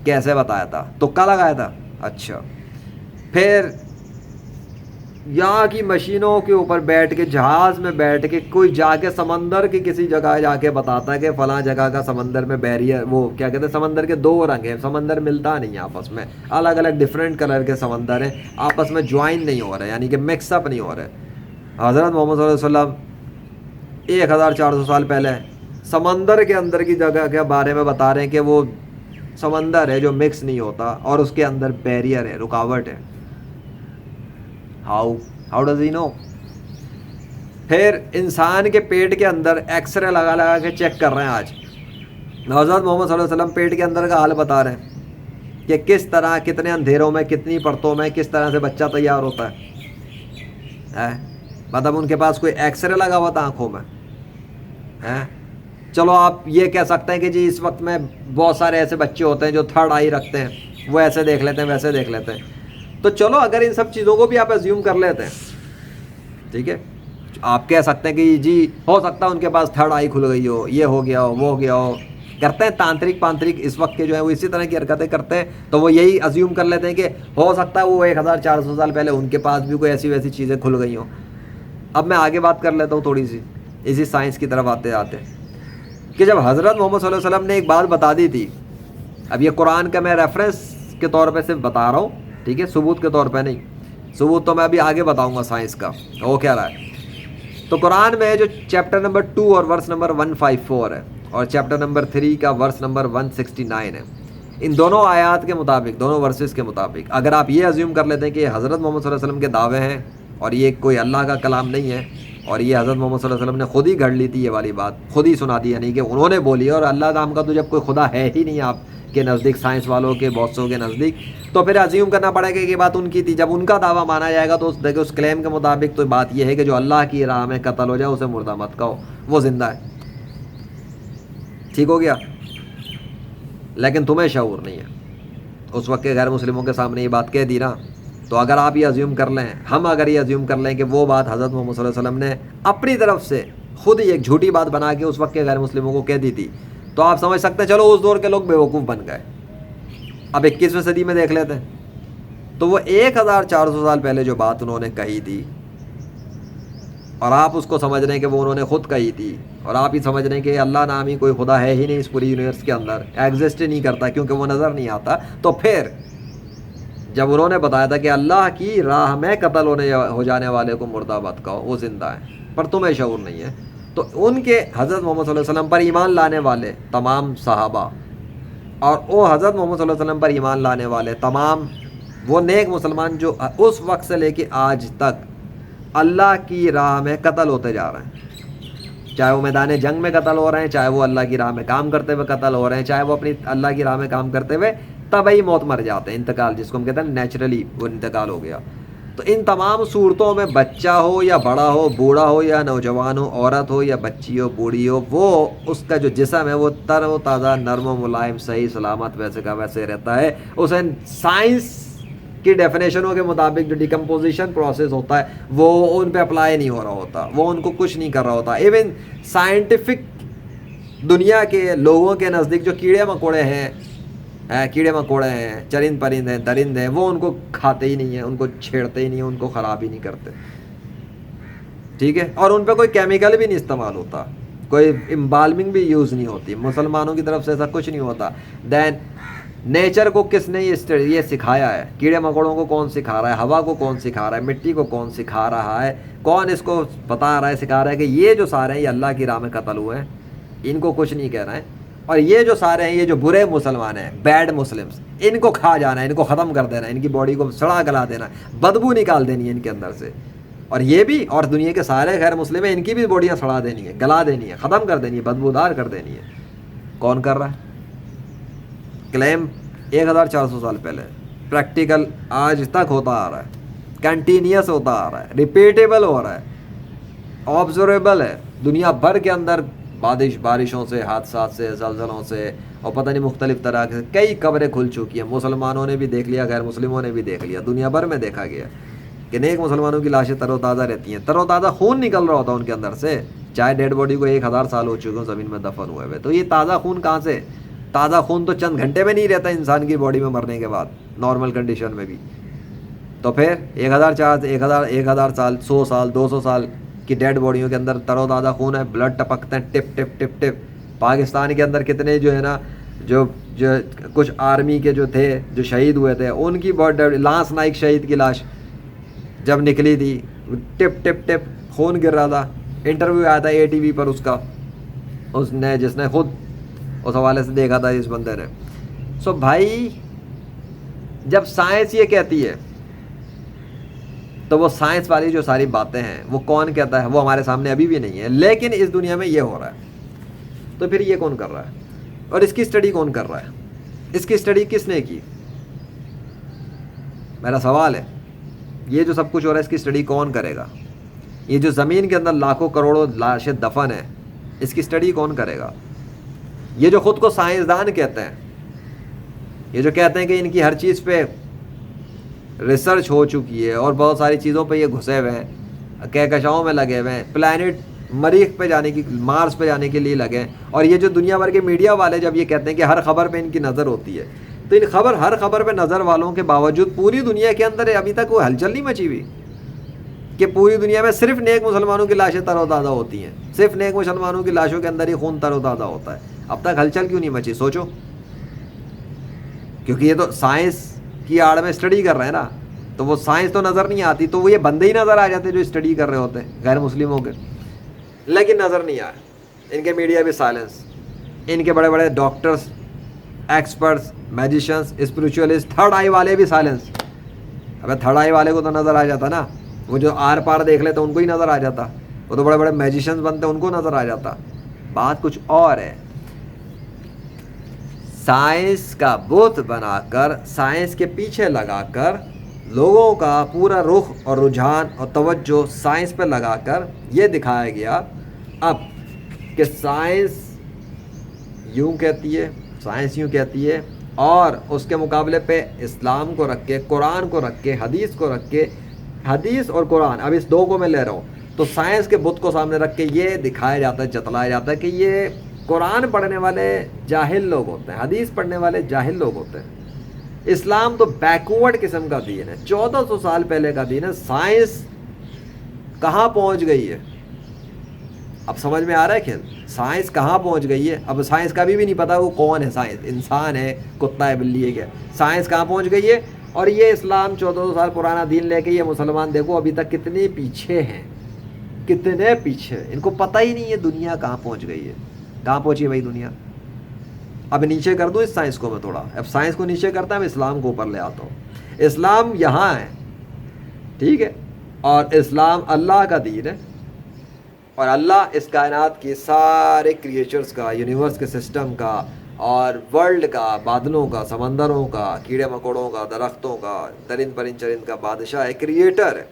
کیسے بتایا تھا؟ تکا لگایا تھا. اچھا پھر یہاں کی مشینوں کے اوپر بیٹھ کے جہاز میں بیٹھ کے کوئی جا کے سمندر کی کسی جگہ جا کے بتاتا ہے کہ فلاں جگہ کا سمندر میں بیریئر، وہ کیا کہتے ہیں، سمندر کے 2 رنگ ہیں، سمندر ملتا نہیں آپس میں، الگ الگ ڈفرینٹ کلر کے سمندر ہیں، آپس میں جوائن نہیں ہو رہے، یعنی کہ مکس اپ نہیں ہو رہے. حضرت محمد صلی اللہ علیہ وسلم 1400 سال پہلے سمندر کے اندر کی جگہ کے بارے میں بتا رہے ہیں کہ وہ سمندر ہے جو مکس نہیں ہوتا اور اس کے اندر بیریئر ہے، رکاوٹ ہے. ہاؤ ڈز ہی نو؟ پھر انسان کے پیٹ کے اندر ایکس رے لگا لگا کے چیک کر رہے ہیں آج. حضرت محمد صلی اللہ علیہ وسلم پیٹ کے اندر کا حال بتا رہے ہیں کہ کس طرح، کتنے اندھیروں میں، کتنی پرتوں میں کس طرح سے بچہ تیار ہوتا ہے. مطلب ان کے پاس کوئی ایکس رے لگا ہوا تھا آنکھوں میں. چلو آپ یہ کہہ سکتے ہیں کہ جی اس وقت میں بہت سارے ایسے بچے ہوتے ہیں جو 3rd آئی رکھتے ہیں، وہ ایسے دیکھ لیتے ہیں، ویسے دیکھ لیتے ہیں. تو چلو اگر ان سب چیزوں کو بھی آپ ایزیوم کر لیتے ہیں، ٹھیک ہے، آپ کہہ سکتے ہیں کہ جی ہو سکتا ہے ان کے پاس 3rd آئی کھل گئی ہو، یہ ہو گیا ہو، وہ ہو گیا ہو. کرتے ہیں پانترک اس وقت کے جو ہیں وہ اسی طرح کی حرکتیں کرتے ہیں، تو وہ یہی ایزیوم کر لیتے ہیں کہ ہو سکتا ہے وہ 1400 سال پہلے ان کے پاس بھی کوئی ایسی ویسی چیزیں کھل گئی ہوں. اب میں آگے بات کر لیتا ہوں تھوڑی سی اسی سائنس کی طرف آتے آتے کہ جب حضرت محمد صلی اللہ علیہ وسلم نے ایک بات بتا دی تھی، اب یہ قرآن کا میں ریفرنس کے طور پہ صرف بتا رہا ہوں، ٹھیک ہے، ثبوت کے طور پہ نہیں، ثبوت تو میں ابھی آگے بتاؤں گا سائنس کا وہ کیا رہا ہے. تو قرآن میں جو چیپٹر نمبر 2 اور ورس نمبر 154 ہے اور چیپٹر نمبر 3 کا ورس نمبر 169 ہے، ان دونوں آیات کے مطابق، دونوں ورسز کے مطابق اگر آپ یہ ایزیوم کر لیتے ہیں کہ حضرت محمد صلی اللہ علیہ وسلم کے دعوے ہیں اور یہ کوئی اللہ کا کلام نہیں ہے اور یہ حضرت محمد صلی اللہ علیہ وسلم نے خود ہی گھڑ لی تھی، یہ والی بات خود ہی سنا دی، یعنی کہ انہوں نے بولی، اور اللہ نام کا تو جب کوئی خدا ہے ہی نہیں آپ کے نزدیک، سائنس والوں کے بہت سو کے نزدیک، تو پھر ایزیوم کرنا پڑے گا کہ یہ بات ان کی تھی. جب ان کا دعویٰ مانا جائے گا تو دیکھیں اس کلیم کے مطابق تو بات یہ ہے کہ جو اللہ کی راہ میں قتل ہو جائے اسے مردہ مت کہو، وہ زندہ ہے. ٹھیک ہو گیا؟ لیکن تمہیں شعور نہیں ہے. اس وقت کے غیر مسلموں کے سامنے یہ بات کہہ دی نا، تو اگر آپ یہ ایزیوم کر لیں، ہم اگر یہ ایزیوم کر لیں کہ وہ بات حضرت محمد صلی اللہ علیہ وسلم نے اپنی طرف سے خود ہی ایک جھوٹی بات بنا کے اس وقت کے غیر مسلموں کو کہہ دی تھی، تو آپ سمجھ سکتے ہیں چلو اس دور کے لوگ بیوقوف بن گئے. اب 21ویں صدی میں دیکھ لیتے ہیں، تو وہ 1400 سال پہلے جو بات انہوں نے کہی تھی اور آپ اس کو سمجھ رہے ہیں کہ وہ انہوں نے خود کہی تھی، اور آپ ہی سمجھ رہے ہیں کہ اللہ نامی کوئی خدا ہے ہی نہیں اس پوری یونیورس کے اندر، ایگزسٹ ہی نہیں کرتا کیونکہ وہ نظر نہیں آتا. تو پھر جب انہوں نے بتایا تھا کہ اللہ کی راہ میں قتل ہو جانے والے کو مردہ مت کہو، وہ زندہ ہے، پر تمہیں شعور نہیں ہے. تو ان کے حضرت محمد صلی اللہ علیہ وسلم پر ایمان لانے والے تمام صحابہ اور وہ حضرت محمد صلی اللہ علیہ وسلم پر ایمان لانے والے تمام وہ نیک مسلمان جو اس وقت سے لے کے آج تک اللہ کی راہ میں قتل ہوتے جا رہے ہیں، چاہے وہ میدان جنگ میں قتل ہو رہے ہیں، چاہے وہ اللہ کی راہ میں کام کرتے ہوئے قتل ہو رہے ہیں، چاہے وہ اپنی اللہ کی راہ میں کام کرتے ہوئے طبعی موت مر جاتے ہیں، انتقال جس کو ہم کہتے ہیں نیچرلی وہ انتقال ہو گیا. تو ان تمام صورتوں میں بچہ ہو یا بڑا ہو، بوڑھا ہو یا نوجوان ہو، عورت ہو یا بچی ہو، بوڑھی ہو، وہ اس کا جو جسم ہے وہ تر و تازہ، نرم و ملائم، صحیح سلامت ویسے کا ویسے رہتا ہے. اسے سائنس کی ڈیفینیشنوں کے مطابق جو ڈیکمپوزیشن پروسیس ہوتا ہے وہ ان پہ اپلائی نہیں ہو رہا ہوتا، وہ ان کو کچھ نہیں کر رہا ہوتا. ایون سائنٹیفک دنیا کے لوگوں کے نزدیک جو کیڑے مکوڑے ہیں، چرند پرند ہیں، درند ہیں، وہ ان کو کھاتے ہی نہیں ہیں، ان کو چھیڑتے ہی نہیں ہیں، ان کو خراب ہی نہیں کرتے، ٹھیک ہے، اور ان پہ کوئی کیمیکل بھی نہیں استعمال ہوتا، کوئی امبالمنگ بھی یوز نہیں ہوتی. مسلمانوں کی طرف سے ایسا کچھ نہیں ہوتا. دین نیچر کو کس نے یہ سکھایا ہے؟ کیڑے مکوڑوں کو کون سکھا رہا ہے؟ ہوا کو کون سکھا رہا ہے؟ مٹی کو کون سکھا رہا ہے؟ کون اس کو بتا رہا ہے، سکھا رہا ہے کہ یہ جو سارے ہیں یہ اللہ کی راہ میں قتل ہوئے ہیں، ان کو کچھ نہیں کہہ رہے ہیں، اور یہ جو سارے ہیں یہ جو برے مسلمان ہیں، بیڈ مسلمس، ان کو کھا جانا ہے، ان کو ختم کر دینا ہے، ان کی باڈی کو سڑا گلا دینا ہے، بدبو نکال دینی ہے ان کے اندر سے، اور یہ بھی، اور دنیا کے سارے غیر مسلم ہیں ان کی بھی باڈیاں سڑا دینی ہے، گلا دینی ہے، ختم کر دینی ہے، بدبودار کر دینی ہے. کون کر رہا ہے کلیم؟ 1400 سال پہلے. پریکٹیکل آج تک ہوتا آ رہا ہے، کنٹینیوس ہوتا آ رہا ہے، ریپیٹیبل ہو رہا ہے، آبزرویبل ہے. دنیا بھر کے اندر بارشوں سے، حادثات سے، زلزلوں سے، اور پتہ نہیں مختلف طرح کے کئی قبریں کھل چکی ہیں. مسلمانوں نے بھی دیکھ لیا، غیر مسلموں نے بھی دیکھ لیا، دنیا بھر میں دیکھا گیا. کہ نیک مسلمانوں کی لاشیں تر و تازہ رہتی ہیں, تر و تازہ خون نکل رہا ہوتا ہے ان کے اندر سے, چاہے ڈیڈ باڈی کو 1000 سال ہو چکے ہوں زمین میں دفن ہوئے ہوئے. تو یہ تازہ خون کہاں سے؟ تازہ خون تو چند گھنٹے میں نہیں رہتا انسان کی باڈی میں مرنے کے بعد, نارمل کنڈیشن میں بھی. تو پھر 1000 سال, 100 سال, 200 سال کی ڈیڈ باڈیوں کے اندر تر و تازہ خون ہے, بلڈ ٹپکتے ہیں ٹپ ٹپ ٹپ ٹپ. پاکستان کے اندر کتنے جو ہے نا, جو کچھ آرمی کے جو تھے جو شہید ہوئے تھے, ان کی لانس نائک شہید کی لاش جب نکلی تھی, ٹپ ٹپ ٹپ خون گر رہا تھا. انٹرویو آیا تھا ATV پر اس کا, اس نے جس نے خود اس حوالے سے دیکھا تھا اس بندے نے. سو بھائی جب سائنس یہ کہتی ہے تو وہ سائنس والی جو ساری باتیں ہیں وہ کون کہتا ہے, وہ ہمارے سامنے ابھی بھی نہیں ہے, لیکن اس دنیا میں یہ ہو رہا ہے. تو پھر یہ کون کر رہا ہے اور اس کی اسٹڈی کون کر رہا ہے؟ اس کی اسٹڈی کس نے کی؟ میرا سوال ہے, یہ جو سب کچھ ہو رہا ہے اس کی اسٹڈی کون کرے گا؟ یہ جو زمین کے اندر لاکھوں کروڑوں لاشیں دفن ہیں, اس کی اسٹڈی کون کرے گا؟ یہ جو خود کو سائنسدان کہتے ہیں, یہ جو کہتے ہیں کہ ان کی ہر چیز پہ ریسرچ ہو چکی ہے اور بہت ساری چیزوں پہ یہ گھسے ہوئے ہیں, کہکشاؤں میں لگے ہوئے ہیں, پلانٹ مریخ پہ جانے کی, مارس پہ جانے کے لیے لگے ہیں. اور یہ جو دنیا بھر کے میڈیا والے جب یہ کہتے ہیں کہ ہر خبر پہ ان کی نظر ہوتی ہے, تو ہر خبر پہ نظر والوں کے باوجود پوری دنیا کے اندر ابھی تک وہ ہلچل نہیں مچی ہوئی کہ پوری دنیا میں صرف نیک مسلمانوں کی لاشیں تر و تازہ ہوتی ہیں, صرف نیک مسلمانوں کی لاشوں کے اندر ہی خون تر و تازہ ہوتا ہے. اب تک ہلچل کیوں نہیں مچی؟ سوچو. کیونکہ یہ تو سائنس کی آڑ میں اسٹڈی کر رہے ہیں نا, تو وہ سائنس تو نظر نہیں آتی, تو وہ یہ بندے ہی نظر آ جاتے جو اسٹڈی کر رہے ہوتے ہیں غیر مسلموں کے, لیکن نظر نہیں آئے. ان کے میڈیا بھی سائلنس, ان کے بڑے بڑے ڈاکٹرز, ایکسپرٹس, میجیشنس, اسپریچولسٹ, تھرڈ آئی والے بھی سائلنس. ابے تھرڈ آئی والے کو تو نظر آ جاتا نا, وہ جو آر پار دیکھ لیتے ان کو ہی نظر آ جاتا, وہ تو بڑے بڑے میجیشنس بنتے ان کو نظر آ جاتا. بات کچھ اور ہے. سائنس کا بت بنا کر, سائنس کے پیچھے لگا کر, لوگوں کا پورا رخ اور رجحان اور توجہ سائنس پہ لگا کر یہ دکھایا گیا اب کہ سائنس یوں کہتی ہے, سائنس یوں کہتی ہے, اور اس کے مقابلے پہ اسلام کو رکھ کے, قرآن کو رکھ کے, حدیث کو رکھ کے, حدیث اور قرآن, اب اس دو کو میں لے رہا ہوں, تو سائنس کے بت کو سامنے رکھ کے یہ دکھایا جاتا ہے, جتلایا جاتا ہے کہ یہ قرآن پڑھنے والے جاہل لوگ ہوتے ہیں, حدیث پڑھنے والے جاہل لوگ ہوتے ہیں. اسلام تو بیکورڈ قسم کا دین ہے, 1400 سال پہلے کا دین ہے. سائنس کہاں پہنچ گئی ہے؟ اب سمجھ میں آ رہا ہے کہ سائنس کہاں پہنچ گئی ہے؟ اب سائنس کا بھی نہیں پتا وہ کون ہے سائنس, انسان ہے, کتا ہے, بلی ہے, کیا سائنس کہاں پہنچ گئی ہے. اور یہ اسلام 1400 سال پرانا دین لے کے یہ مسلمان دیکھو ابھی تک کتنے پیچھے ہیں, کتنے پیچھے, ان کو پتہ ہی نہیں ہے دنیا کہاں پہنچ گئی ہے. کہاں پہنچی ہے بھائی دنیا؟ اب نیچے کر دوں اس سائنس کو میں تھوڑا, اب سائنس کو نیچے کرتا ہے, میں اسلام کو اوپر لے آتا ہوں. اسلام یہاں ہے, ٹھیک ہے, اور اسلام اللہ کا دین ہے, اور اللہ اس کائنات کی سارے کریچرز کا, یونیورس کے سسٹم کا, اور ورلڈ کا, بادلوں کا, سمندروں کا, کیڑے مکوڑوں کا, درختوں کا, درند پرند چرند کا بادشاہ ہے, کریٹر ہے.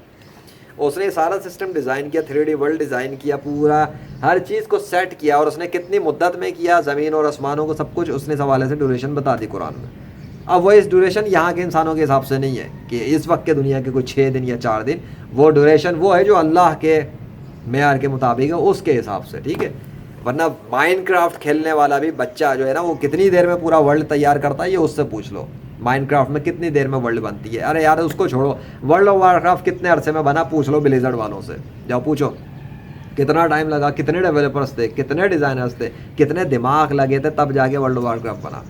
اس نے سارا سسٹم ڈیزائن کیا, 3D ورلڈ ڈیزائن کیا, پورا ہر چیز کو سیٹ کیا, اور اس نے کتنی مدت میں کیا, زمین اور آسمانوں کو سب کچھ اس نے اس حوالے سے ڈیوریشن بتا دی قرآن میں. اب وہ اس ڈیوریشن یہاں کے انسانوں کے حساب سے نہیں ہے کہ اس وقت کے دنیا کے کوئی 6 دن یا 4 دن, وہ ڈیوریشن وہ ہے جو اللہ کے معیار کے مطابق ہے, اس کے حساب سے, ٹھیک ہے. ورنہ مائنڈ کرافٹ کھیلنے والا بھی بچہ جو ہے نا, وہ کتنی دیر میں پورا ورلڈ تیار کرتا ہے, یہ اس سے پوچھ لو. مائنڈ کرافٹ میں کتنی دیر میں ورلڈ بنتی ہے؟ ارے یار اس کو چھوڑو, ورلڈ آف وار کرافٹ کتنے عرصے میں بنا پوچھ لو بلیزرڈ والوں سے, جاؤ پوچھو کتنا ٹائم لگا, کتنے ڈیولپرس تھے, کتنے ڈیزائنرز تھے, کتنے دماغ لگے تھے, تب جا کے ورلڈ آف وار کرافٹ بنا,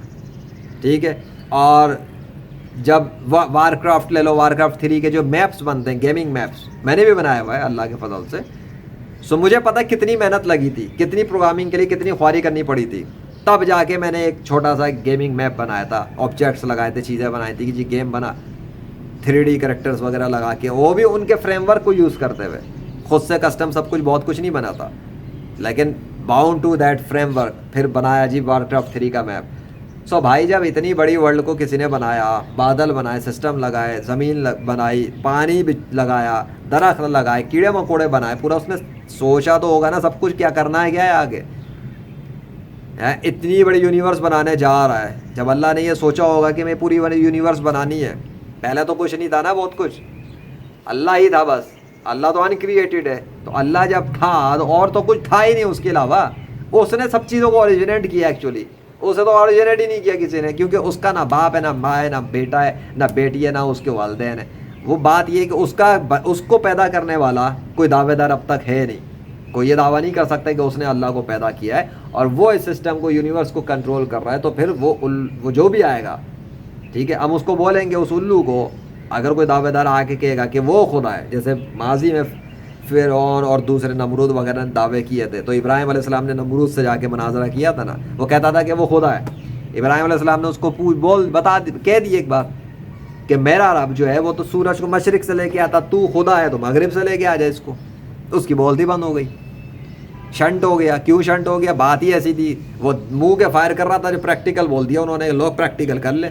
ٹھیک ہے. اور جب وار کرافٹ لے لو, وار کرافٹ 3 کے جو میپس بنتے ہیں, گیمنگ میپس, میں نے بھی بنایا ہوا ہے اللہ کے فضل سے. سو مجھے پتہ کتنی محنت لگی تھی, کتنی پروگرامنگ کے لیے کتنی خواری کرنی پڑی تھی, تب جا کے میں نے ایک چھوٹا سا گیمنگ میپ بنایا تھا, آبجیکٹس لگائے تھے, چیزیں بنائی تھی کہ جی گیم بنا, 3D کریکٹرز وغیرہ لگا کے, وہ بھی ان کے فریم ورک کو یوز کرتے ہوئے, خود سے کسٹم سب کچھ, بہت کچھ نہیں بنا تھا, لیکن bound to that framework پھر بنایا جی وار کرافٹ 3 کا میپ. سو بھائی جب اتنی بڑی ورلڈ کو کسی نے بنایا, بادل بنائے, سسٹم لگائے, زمین بنائی, پانی بھی لگایا, درخت لگائے, کیڑے مکوڑے بنائے, پورا اس نے سوچا تو ہوگا نا سب کچھ کیا کرنا ہے, کیا ہے آگے. اتنی بڑی یونیورس بنانے جا رہا ہے, جب اللہ نے یہ سوچا ہوگا کہ میں پوری یونیورس بنانی ہے, پہلے تو کچھ نہیں تھا نا, بہت کچھ. اللہ ہی تھا بس. اللہ تو انکریٹڈ ہے. تو اللہ جب تھا تو اور تو کچھ تھا ہی نہیں اس کے علاوہ. اس نے سب چیزوں کو اوریجنیٹ کیا ایکچولی. اسے تو اوریجنیٹ ہی نہیں کیا کسی نے, کیونکہ اس کا نہ باپ ہے, نہ ماں ہے, نہ بیٹا ہے, نہ بیٹی ہے, نہ اس کے والدین ہیں. وہ بات یہ کہ اس کو پیدا کرنے والا کوئی دعوے دار اب تک ہے نہیں. کوئی یہ دعویٰ نہیں کر سکتا کہ اس نے اللہ کو پیدا کیا ہے اور وہ اس سسٹم کو, یونیورس کو کنٹرول کر رہا ہے. تو پھر وہ جو بھی آئے گا, ٹھیک ہے, ہم اس کو بولیں گے اس الو کو. اگر کوئی دعوے دار آ کے کہے گا کہ وہ خدا ہے, جیسے ماضی میں فرعون اور دوسرے نمرود وغیرہ نے دعوے کیے تھے, تو ابراہیم علیہ السلام نے نمرود سے جا کے مناظرہ کیا تھا نا. وہ کہتا تھا کہ وہ خدا ہے. ابراہیم علیہ السلام نے اس کو کہہ دی ایک بات کہ میرا رب جو ہے وہ تو سورج کو مشرق سے لے کے آتا, تو خدا ہے تو مغرب سے لے کے آ جائے اس کو. اس کی بولتی بند ہو گئی, شنٹ ہو گیا. کیوں شنٹ ہو گیا؟ بات ہی ایسی تھی. وہ منہ کے فائر کر رہا تھا, جو پریکٹیکل بول دیا انہوں نے. لوگ پریکٹیکل کر لے.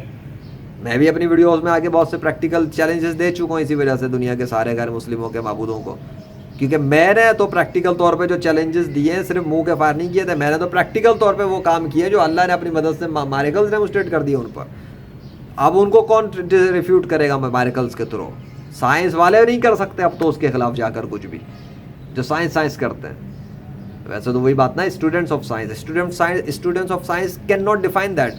میں بھی اپنی ویڈیوز میں آگے بہت سے پریکٹیکل چیلنجز دے چکا ہوں اسی وجہ سے دنیا کے سارے غیر مسلموں کے معبودوں کو, کیونکہ میں نے تو پریکٹیکل طور پہ جو چیلنجز دیے ہیں صرف منہ کے فائر نہیں کیے تھے. میں نے تو پریکٹیکل طور پہ وہ کام کیے جو اللہ نے اپنی مدد سے میریکلز ڈیمونسٹریٹ کر دیے ان پر. اب ان کو کون ریفیوٹ کرے گا میریکلز کے تھرو؟ سائنس والے نہیں کر سکتے اب تو اس کے خلاف جا کر کچھ بھی, جو سائنس کرتے ہیں. ویسے تو وہی بات نا, students of science can not define that,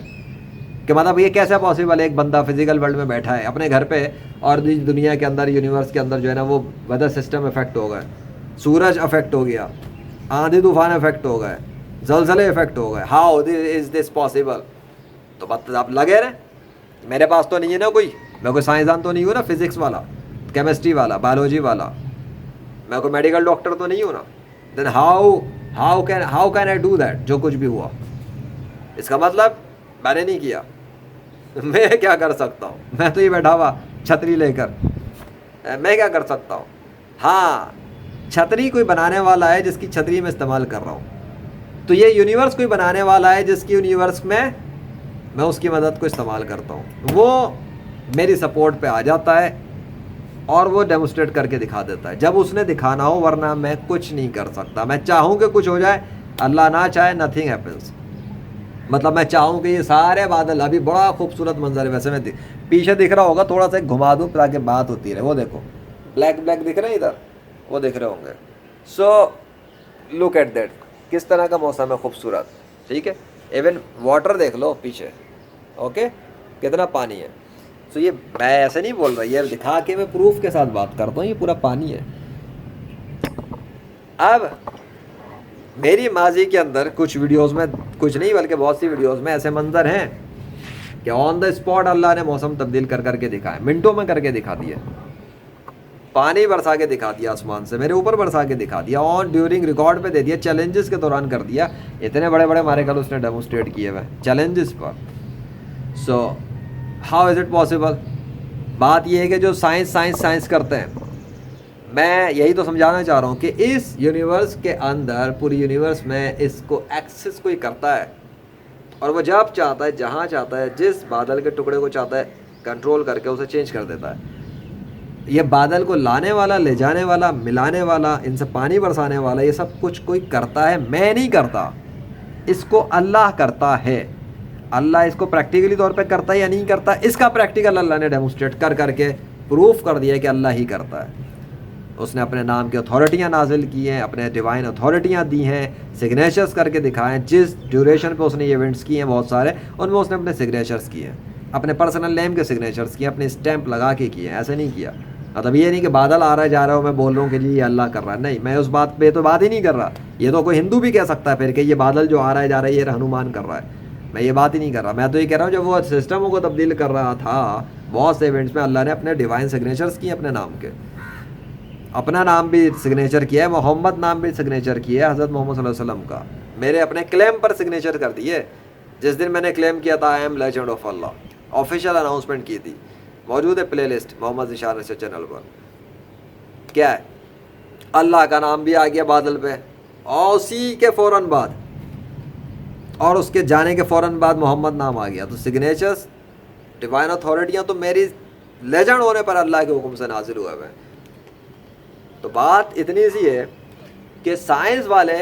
کہ مطلب یہ کیسے پاسبل ہے ایک بندہ فزیکل ورلڈ میں بیٹھا ہے اپنے گھر پہ, اور دنیا کے اندر, یونیورس کے اندر جو ہے نا وہ ویدر سسٹم افیکٹ ہو گئے, سورج افیکٹ ہو گیا, آندھی طوفان افیکٹ ہو گئے, زلزلے افیکٹ ہو گئے. How is this possible? تو بات آپ لگے رہے. میرے پاس تو نہیں ہے نا کوئی, میں کوئی سائنسدان تو نہیں ہوں نا, فزکس والا, کیمسٹری والا, بایولوجی والا, میں کوئی میڈیکل ڈاکٹر تو نہیں ہوں نا. Then how can I do that? جو کچھ بھی ہوا, اس کا مطلب میں نے نہیں کیا. میں کیا کر سکتا ہوں؟ میں تو یہ بیٹھا ہوا چھتری لے کر, میں کیا کر سکتا ہوں؟ ہاں, چھتری کوئی بنانے والا ہے جس کی چھتری میں استعمال کر رہا ہوں. تو یہ یونیورس کوئی بنانے والا ہے جس کی یونیورس میں اس کی مدد کو استعمال کرتا ہوں. وہ میری سپورٹ پہ آ جاتا ہے اور وہ ڈیمونسٹریٹ کر کے دکھا دیتا ہے جب اس نے دکھانا ہو, ورنہ میں کچھ نہیں کر سکتا. میں چاہوں کہ کچھ ہو جائے, اللہ نہ چاہے نتھنگ ہیپنس. مطلب میں چاہوں کہ یہ سارے بادل, ابھی بڑا خوبصورت منظر ہے, ویسے میں پیچھے دکھ رہا ہوگا, تھوڑا سا گھما دوں تاکہ بات ہوتی رہے. وہ دیکھو بلیک دکھ رہے ہیں ادھر, وہ دکھ رہے ہوں گے. سو لک ایٹ دیٹ, کس طرح کا موسم ہے خوبصورت, ٹھیک ہے. ایون واٹر دیکھ لو پیچھے, اوکے, کتنا پانی ہے. سو یہ میں ایسے نہیں بول رہا, یہ دکھا کے میں پروف کے ساتھ بات کرتا ہوں, یہ پورا پانی ہے. اب میری ماضی کے اندر کچھ ویڈیوز میں, کچھ نہیں بلکہ بہت سی ویڈیوز میں ایسے منظر ہیں کہ آن دا اسپاٹ اللہ نے موسم تبدیل کر کے دکھایا, منٹوں میں کر کے دکھا دیا. پانی برسا کے دکھا دیا آسمان سے, میرے اوپر برسا کے دکھا دیا, آن ڈیورنگ ریکارڈ پہ دے دیا, چیلنجز کے دوران کر دیا. اتنے بڑے بڑے ہمارے کل اس نے ڈیمونسٹریٹ کیے ہوئے challenges per. So how is it possible? بات یہ ہے کہ جو سائنس کرتے ہیں, میں یہی تو سمجھانا چاہ رہا ہوں کہ اس یونیورس کے اندر, پوری یونیورس میں اس کو ایکسس کوئی کرتا ہے, اور وہ جب چاہتا ہے, جہاں چاہتا ہے, جس بادل کے ٹکڑے کو چاہتا ہے, کنٹرول کر کے اسے چینج کر دیتا ہے. یہ بادل کو لانے والا, لے جانے والا, ملانے والا, ان سے پانی برسانے والا, یہ سب کچھ کوئی کرتا ہے, میں نہیں کرتا. اس کو اللہ کرتا ہے. اللہ اس کو پریکٹیکلی طور پہ کرتا ہے یا نہیں کرتا, اس کا پریکٹیکل اللہ نے ڈیمونسٹریٹ کر کے پروف کر دیا کہ اللہ ہی کرتا ہے. اس نے اپنے نام کی اتھارٹیاں نازل کی ہیں, اپنے ڈیوائن اتھارٹیاں دی ہیں, سگنیچرز کر کے دکھائے ہیں. جس ڈیوریشن پہ اس نے ایونٹس کیے ہیں بہت سارے, ان میں اس نے اپنے سگنیچرز کیے ہیں, اپنے پرسنل نیم کے سگنیچرز کیے, اپنے اسٹیمپ لگا کے کیے ہیں. ایسے نہیں کیا. مطلب یہ نہیں کہ بادل آ رہا ہے جا رہا ہوں, میں بول رہا ہوں کہ جی یہ اللہ کر رہا ہے. نہیں, میں اس بات پہ تو بات ہی نہیں کر رہا. یہ تو کوئی ہندو بھی کہہ سکتا ہے پھر کہ یہ بادل جو آ رہا ہے جا رہا ہے یہ ہنومان کر رہا ہے. میں یہ بات ہی نہیں کر رہا. میں تو یہ کہہ رہا ہوں جب وہ سسٹموں کو تبدیل کر رہا تھا بہت سے ایونٹس میں, اللہ نے اپنے ڈیوائن سگنیچرز کیے اپنے نام کے. اپنا نام بھی سگنیچر کیا ہے, محمد نام بھی سگنیچر کیا ہے حضرت محمد صلی اللہ علیہ وسلم کا. میرے اپنے کلیم پر سگنیچر کر دیے. جس دن میں نے کلیم کیا تھا I am legend of Allah, official announcement کی تھی, موجود ہے پلے لسٹ محمد ذیشان ریسرچ چینل پر. کیا ہے, اللہ کا نام بھی آ گیا بادل پہ, اور اسی کے فوراً بعد, اور اس کے جانے کے فوراً بعد محمد نام آ گیا. تو سگنیچرز, ڈیوائن اتھارٹیاں تو میری لیجنڈ ہونے پر اللہ کے حکم سے نازل ہوئے ہوئے. تو بات اتنی سی ہے کہ سائنس والے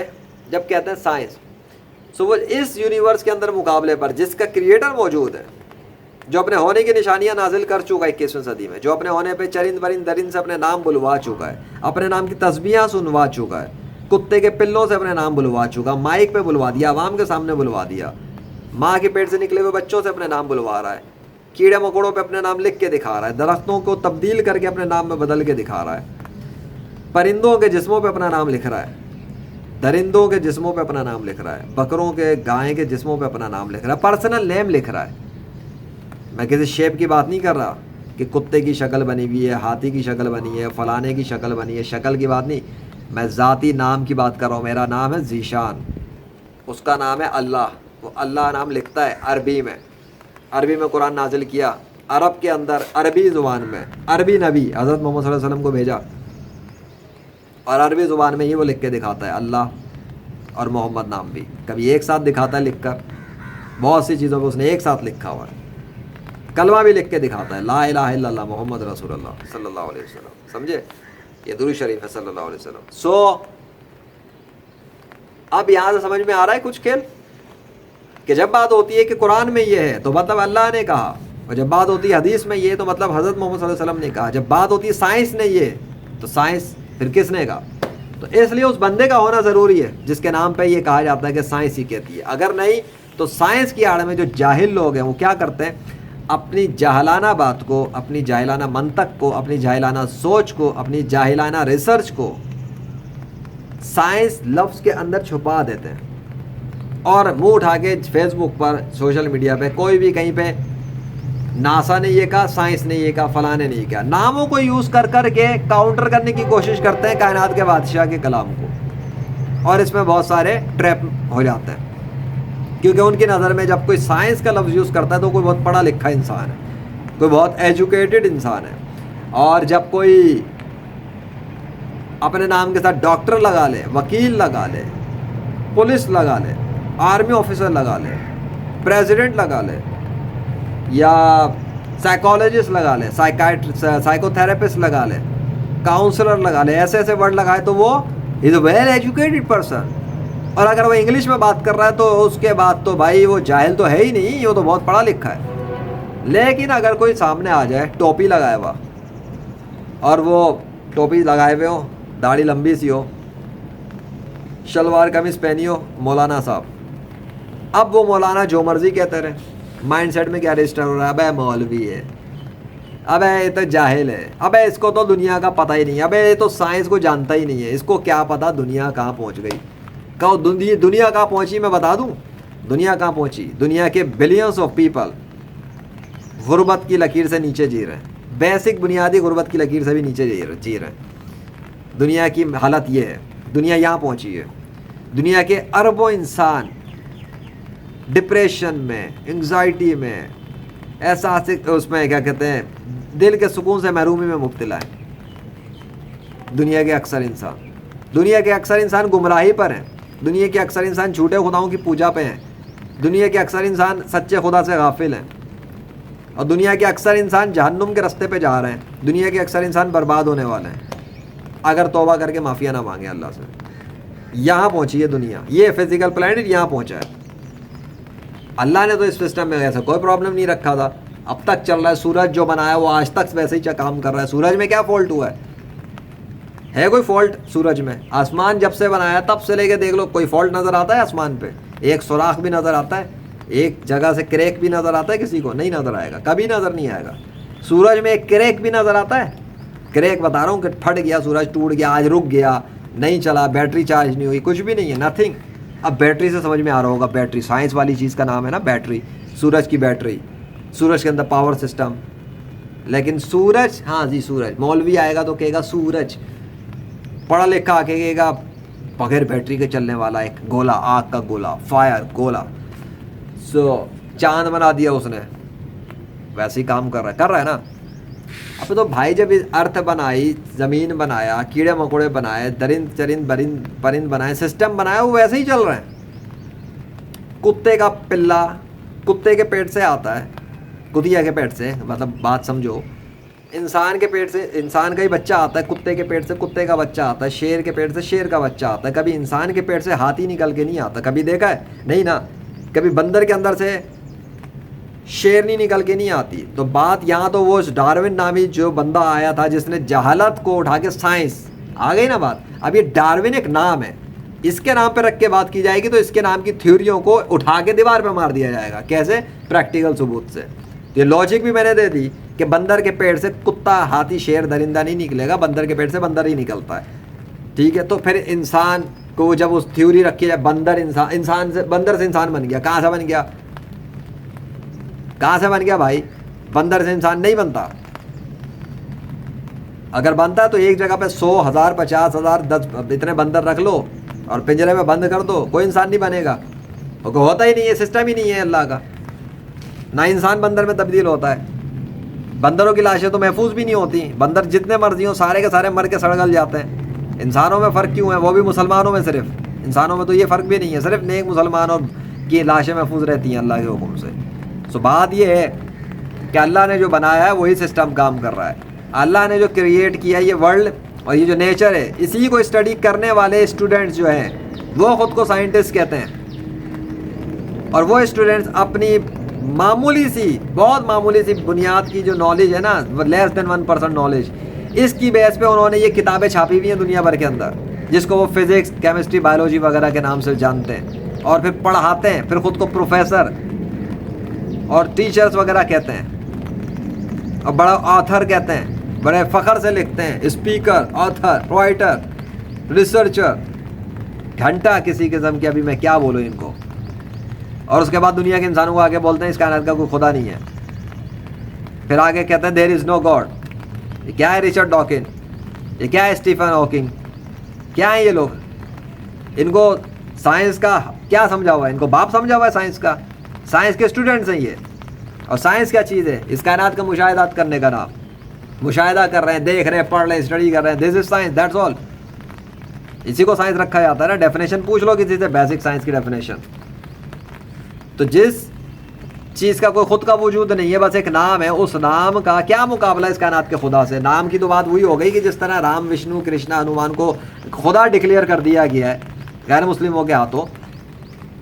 جب کہتے ہیں سائنس, سو وہ اس یونیورس کے اندر مقابلے پر جس کا کریٹر موجود ہے, جو اپنے ہونے کی نشانیاں نازل کر چکا ہے 21ویں صدی میں, جو اپنے ہونے پہ چرند برند درند سے اپنے نام بلوا چکا ہے, اپنے نام کی تسبیحاں سنوا چکا ہے, کتے کے پلوں سے اپنے نام بلوا چکا, مائک پہ بلوا دیا, عوام کے سامنے بلوا دیا, ماں کے پیٹ سے نکلے ہوئے بچوں سے اپنے نام بلوا رہا ہے, کیڑے مکوڑوں پہ اپنے نام لکھ کے دکھا رہا ہے, درختوں کو تبدیل کر کے اپنے نام میں بدل کے دکھا رہا ہے, پرندوں کے جسموں پہ اپنا نام لکھ رہا ہے, درندوں کے جسموں پہ اپنا نام لکھ رہا ہے, بکروں کے گائے کے جسموں پہ اپنا نام لکھ رہا ہے, پرسنل نیم لکھ رہا ہے. میں کسی شیپ کی بات نہیں کر رہا کہ کتے کی شکل بنی ہوئی ہے, ہاتھی کی شکل بنی ہے, فلانے کی شکل بنی ہے, شکل کی بات نہیں, میں ذاتی نام کی بات کر رہا ہوں. میرا نام ہے ذیشان, اس کا نام ہے اللہ, وہ اللہ نام لکھتا ہے عربی میں. عربی میں قرآن نازل کیا, عرب کے اندر عربی زبان میں, عربی نبی حضرت محمد صلی اللہ علیہ وسلم کو بھیجا, اور عربی زبان میں ہی وہ لکھ کے دکھاتا ہے اللہ اور محمد نام بھی. کبھی ایک ساتھ دکھاتا ہے لکھ کر, بہت سی چیزوں پہ اس نے ایک ساتھ لکھا ہوا ہے. کلمہ بھی لکھ کے دکھاتا ہے, لا الہ الا اللہ محمد رسول اللہ صلی اللہ علیہ وسلم. سمجھے, یہ درود شریف ہے صلی اللہ علیہ وسلم. سو اب یہاں سے سمجھ میں آ رہا ہے کچھ کھیل, کہ جب بات ہوتی ہے کہ قرآن میں یہ ہے تو مطلب اللہ نے کہا, اور جب بات ہوتی ہے حدیث میں یہ تو مطلب حضرت محمد صلی اللہ علیہ وسلم نے کہا. جب بات ہوتی ہے سائنس نے یہ تو سائنس پھر کس نے کہا؟ تو اس لیے اس بندے کا ہونا ضروری ہے جس کے نام پہ یہ کہا جاتا ہے کہ سائنس ہی کہتی ہے. اگر نہیں تو سائنس کی آڑ میں جو جاہل لوگ ہیں وہ کیا کرتے ہیں, اپنی جاہلانہ بات کو, اپنی جاہلانہ منطق کو, اپنی جاہلانہ سوچ کو, اپنی جاہلانہ ریسرچ کو سائنس لفظ کے اندر چھپا دیتے ہیں, اور منہ اٹھا کے فیس بک پر, سوشل میڈیا پہ کوئی بھی کہیں پہ ناسا نے یہ کہا, سائنس نے یہ کہا, فلاں نے نہیں کہا, ناموں کو یوز کر کر کے کاؤنٹر کرنے کی کوشش کرتے ہیں کائنات کے بادشاہ کے کلام کو, اور اس میں بہت سارے ٹریپ ہو جاتے ہیں. کیونکہ ان کی نظر میں جب کوئی سائنس کا لفظ یوز کرتا ہے تو کوئی بہت پڑھا لکھا انسان ہے, کوئی بہت ایجوکیٹڈ انسان ہے, اور جب کوئی اپنے نام کے ساتھ ڈاکٹر لگا لے, وکیل لگا لے, پولیس لگا لے, آرمی آفیسر لگا لے, پریزیڈنٹ لگا لے, یا سائیکالوجسٹ لگا لے, سائیکو تھراپسٹ لگا لے, کاؤنسلر لگا لے, ایسے ایسے ورڈ لگائے تو وہ از اے ویل ایجوکیٹڈ پرسن. اور اگر وہ انگلش میں بات کر رہا ہے تو اس کے بعد تو بھائی وہ جاہل تو ہے ہی نہیں, وہ تو بہت پڑھا لکھا ہے. لیکن اگر کوئی سامنے آ جائے ٹوپی لگائے ہوا, اور وہ ٹوپی لگائے ہوئے ہو, داڑھی لمبی سی ہو, شلوار قمیص پہنی ہو, مولانا صاحب, اب وہ مولانا جو مرضی کہتے رہے, مائنڈ سیٹ میں کیا رجسٹر ہو رہا ہے, ابے مولوی ہے, ابے یہ تو جاہل ہے, ابے اس کو تو دنیا کا پتہ ہی نہیں ہے, ابے یہ تو سائنس کو جانتا ہی نہیں ہے, اس کو کیا پتہ دنیا کہاں پہنچ گئی. کہو دنیا کہاں پہنچی, میں بتا دوں دنیا کہاں پہنچی. دنیا کے بلینس آف پیپل غربت کی لکیر سے نیچے جی رہے ہیں, بیسک بنیادی غربت کی لکیر سے بھی نیچے جی رہے ہیں. دنیا کی حالت یہ ہے, دنیا یہاں پہنچی ہے. دنیا کے اربوں انسان ڈپریشن میں, انگزائٹی میں, احساس اس میں کیا کہتے ہیں دل کے سکون سے محرومی میں مبتلا ہیں. دنیا کے اکثر انسان گمراہی پر ہیں, دنیا کے اکثر انسان جھوٹے خداؤں کی پوجا پہ ہیں, دنیا کے اکثر انسان سچے خدا سے غافل ہیں, اور دنیا کے اکثر انسان جہنم کے راستے پہ جا رہے ہیں. دنیا کے اکثر انسان برباد ہونے والے ہیں اگر توبہ کر کے معافیہ نہ مانگے اللہ سے. یہاں پہنچی ہے دنیا, یہ فزیکل پلانٹ یہاں پہنچا ہے. اللہ نے تو اس سسٹم میں ایسا کوئی پرابلم نہیں رکھا تھا, اب تک چل رہا ہے. سورج جو بنایا وہ آج تک ویسے ہی کام کر رہا ہے. سورج میں کیا فالٹ ہوا ہے کوئی فالٹ سورج میں؟ آسمان جب سے بنایا تب سے لے کے دیکھ لو, کوئی فالٹ نظر آتا ہے آسمان پہ؟ ایک سوراخ بھی نظر آتا ہے؟ ایک جگہ سے کریک بھی نظر آتا ہے کسی کو؟ نہیں نظر آئے گا, کبھی نظر نہیں آئے گا. سورج میں ایک کریک بھی نظر آتا ہے؟ کریک بتا رہا ہوں کہ پھٹ گیا سورج, ٹوٹ گیا, آج رک گیا, نہیں چلا, بیٹری چارج نہیں ہوئی, کچھ بھی نہیں ہے, نتھنگ. اب بیٹری سے سمجھ میں آ رہا ہوگا, بیٹری سائنس والی چیز کا نام ہے نا بیٹری, سورج کی بیٹری, سورج کے اندر پاور سسٹم. لیکن سورج, ہاں جی سورج, مولوی آئے گا تو کہے گا سورج, پڑھا لکھا کہے گا بغیر بیٹری کے چلنے والا ایک گولا, آگ کا گولا, فائر گولا. سو چاند بنا دیا اس نے, ویسے ہی کام کر رہا ہے نا. اب تو بھائی جب ارتھ بنائی, زمین بنایا, کیڑے مکوڑے بنائے, درند چرند پرند بنائے, سسٹم بنایا, وہ ویسے ہی چل رہے ہیں. کتے کا پلا کتے کے پیٹ سے آتا ہے, کتیا کے پیٹ سے, مطلب بات سمجھو. انسان کے پیٹ سے انسان کا ہی بچہ آتا ہے, کتے کے پیٹ سے کتے کا بچہ آتا ہے, شیر کے پیٹ سے شیر کا بچہ آتا ہے. کبھی انسان کے پیٹ سے ہاتھی نکل کے نہیں آتا, کبھی دیکھا ہے؟ نہیں نا. کبھی بندر کے اندر سے شیرنی نکل کے نہیں آتی. تو بات یہاں تو وہ ڈارون نامی جو بندہ آیا تھا جس نے جہالت کو اٹھا کے سائنس, آ گئی نا بات. اب یہ ڈارون ایک نام ہے, اس کے نام پہ رکھ کے بات کی جائے گی تو اس کے نام کی تھیوریوں کو اٹھا کے دیوار پہ مار دیا جائے گا. کیسے؟ پریکٹیکل ثبوت سے. یہ لاجک بھی میں نے دے دی کہ بندر کے پیٹ سے کتا, ہاتھی, شیر, درندہ نہیں نکلے گا, بندر کے پیٹ سے بندر ہی نکلتا ہے. ٹھیک ہے, تو پھر انسان کو جب اس تھیوری رکھی جائے, بندر انسان سے, بندر سے انسان بن گیا. کہاں سے بن گیا؟ کہاں سے بن گیا بھائی؟ بندر سے انسان نہیں بنتا. اگر بنتا ہے تو ایک جگہ پہ 100, 1000, 50,000, 10 اتنے بندر رکھ لو اور پنجرے میں بند کر دو, کوئی انسان نہیں بنے گا. ہوتا ہی نہیں ہے, سسٹم ہی نہیں ہے اللہ کا. نہ انسان بندر میں تبدیل ہوتا ہے. بندروں کی لاشیں تو محفوظ بھی نہیں ہوتی. بندر جتنے مرضی ہوں سارے کے سارے مر کے سڑگل جاتے ہیں. انسانوں میں فرق کیوں ہے؟ وہ بھی مسلمانوں میں صرف. انسانوں میں تو یہ فرق بھی نہیں ہے, صرف نیک مسلمانوں کی لاشیں محفوظ رہتی ہیں اللہ کے حکم سے. سو بات یہ ہے کہ اللہ نے جو بنایا ہے وہی سسٹم کام کر رہا ہے. اللہ نے جو کریٹ کیا ہے یہ ورلڈ اور یہ جو نیچر ہے, اسی کو اسٹڈی کرنے والے اسٹوڈنٹس جو ہیں وہ خود کو سائنٹسٹ کہتے ہیں. اور وہ اسٹوڈنٹس اپنی معمولی سی, بہت معمولی سی بنیاد کی جو نالج ہے نا, لیس دین 1% نالج, اس کی بیس پہ انہوں نے یہ کتابیں چھاپی ہوئی ہیں دنیا بھر کے اندر, جس کو وہ فزکس, کیمسٹری, بایولوجی وغیرہ کے نام سے جانتے ہیں, اور پھر پڑھاتے ہیں. پھر خود کو پروفیسر اور ٹیچرز وغیرہ کہتے ہیں, اور بڑا آتھر کہتے ہیں, بڑے فخر سے لکھتے ہیں, اسپیکر, آتھر, رائٹر, ریسرچر, گھنٹہ کسی قسم کے, ابھی میں کیا بولوں ان کو. اور اس کے بعد دنیا کے انسانوں کو آگے بولتے ہیں اس کائنات کا کوئی خدا نہیں ہے. پھر آگے کہتے ہیں دیر از نو گاڈ. یہ کیا ہے رچرڈ ڈاکن, یہ کیا ہے اسٹیفن ہاکنگ, کیا ہیں یہ لوگ؟ ان کو سائنس کا کیا سمجھا ہوا ہے؟ ان کو باپ سمجھا ہوا ہے سائنس کا. سائنس کے اسٹوڈنٹس ہیں یہ. اور سائنس کیا چیز ہے؟ اس کائنات کا مشاہدات کرنے کا نام. مشاہدہ کر رہے ہیں, دیکھ رہے ہیں, پڑھ رہے ہیں, اسٹڈی کر رہے ہیں. دس از سائنس, دیٹس آل. اسی کو سائنس رکھا جاتا ہے نا. ڈیفینیشن پوچھ لو کسی سے, بیسک سائنس کی ڈیفینیشن. تو جس چیز کا کوئی خود کا وجود نہیں ہے, بس ایک نام ہے, اس نام کا کیا مقابلہ اس کائنات کے خدا سے؟ نام کی تو بات وہی ہو گئی کہ جس طرح رام, وشنو, کرشنا, ہنومان کو خدا ڈکلیئر کر دیا گیا ہے غیر مسلموں کے ہاتھوں.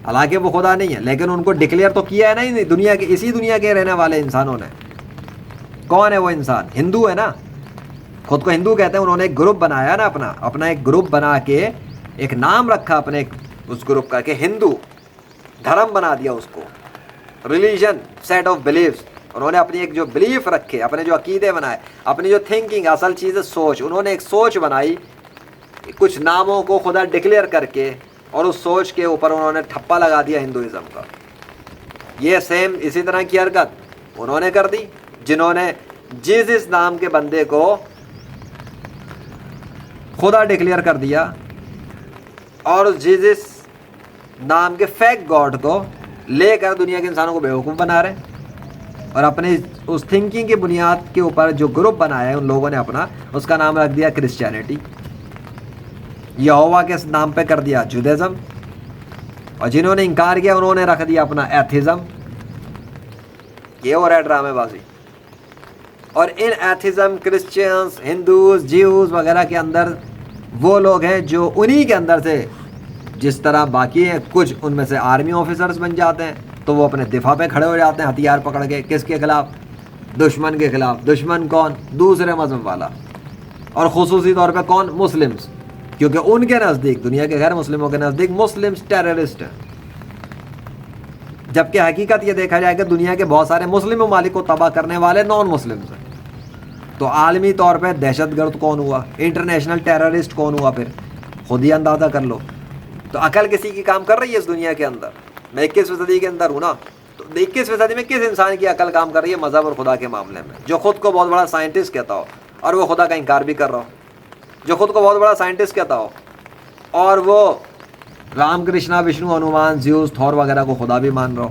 حالانکہ وہ خدا نہیں ہے, لیکن ان کو ڈکلیئر تو کیا ہے نا دنیا کے, اسی دنیا کے رہنے والے انسانوں نے. کون ہے وہ انسان؟ ہندو ہے نا, خود کو ہندو کہتے ہیں. انہوں نے ایک گروپ بنایا نا, اپنا ایک گروپ بنا کے ایک نام رکھا اپنے اس گروپ کا کہ ہندو. دھرم بنا دیا اس کو, ریلیجن, سیٹ آف بلیفس. انہوں نے اپنی ایک جو بلیف رکھے, اپنے جو عقیدے بنائے, اپنی جو تھنکنگ, اصل چیز ہے سوچ. انہوں نے ایک سوچ بنائی کچھ ناموں کو خدا ڈکلیئر کر کے, اور اس سوچ کے اوپر انہوں نے ٹھپا لگا دیا ہندوازم کا. یہ سیم اسی طرح کی حرکت انہوں نے کر دی جنہوں نے جیزس نام کے بندے کو خدا ڈکلیئر کر دیا, اور اس جیزس نام کے فیک گاڈ کو لے کر دنیا کے انسانوں کو بیوقوف بنا رہے ہیں. اور اپنے اس تھنکنگ کی بنیاد کے اوپر جو گروپ بنایا ہے ان لوگوں نے اپنا, اس کا نام رکھ دیا کرسچینٹی. یہوہ کے نام پہ کر دیا جودیزم, اور جنہوں نے انکار کیا انہوں نے رکھ دیا اپنا ایتھیزم. یہ ہو رہا ہے ڈرامے بازی. اور ان ایتھیزم, کرسچنس, ہندوز, جیوز وغیرہ کے اندر وہ لوگ ہیں جو انہی کے اندر سے, جس طرح باقی ہیں کچھ ان میں سے آرمی آفیسرز بن جاتے ہیں, تو وہ اپنے دفاع پہ کھڑے ہو جاتے ہیں ہتھیار پکڑ کے. کس کے خلاف؟ دشمن کے خلاف. دشمن کون؟ دوسرے مذہب والا, اور خصوصی طور پہ کون؟ مسلمز. کیونکہ ان کے نزدیک, دنیا کے غیر مسلموں کے نزدیک مسلمز ٹیررسٹ ہیں. جبکہ حقیقت یہ دیکھا جائے کہ دنیا کے بہت سارے مسلم ممالک کو تباہ کرنے والے نان مسلمز ہیں. تو عالمی طور پہ دہشت گرد کون ہوا؟ انٹرنیشنل ٹیررسٹ کون ہوا؟ پھر خود ہی اندازہ کر لو. تو عقل کسی کی کام کر رہی ہے اس دنیا کے اندر؟ میں 21ویں صدی کے اندر ہوں نا, تو 21ویں صدی میں کس انسان کی عقل کام کر رہی ہے مذہب اور خدا کے معاملے میں؟ جو خود کو بہت بڑا سائنٹسٹ کہتا ہو اور وہ خدا کا انکار بھی کر رہا ہو. جو خود کو بہت بڑا سائنٹسٹ کہتا ہو اور وہ رام, کرشنا, وشنو, ہنومان, زیوس, تھور وغیرہ کو خدا بھی مان رہا ہو.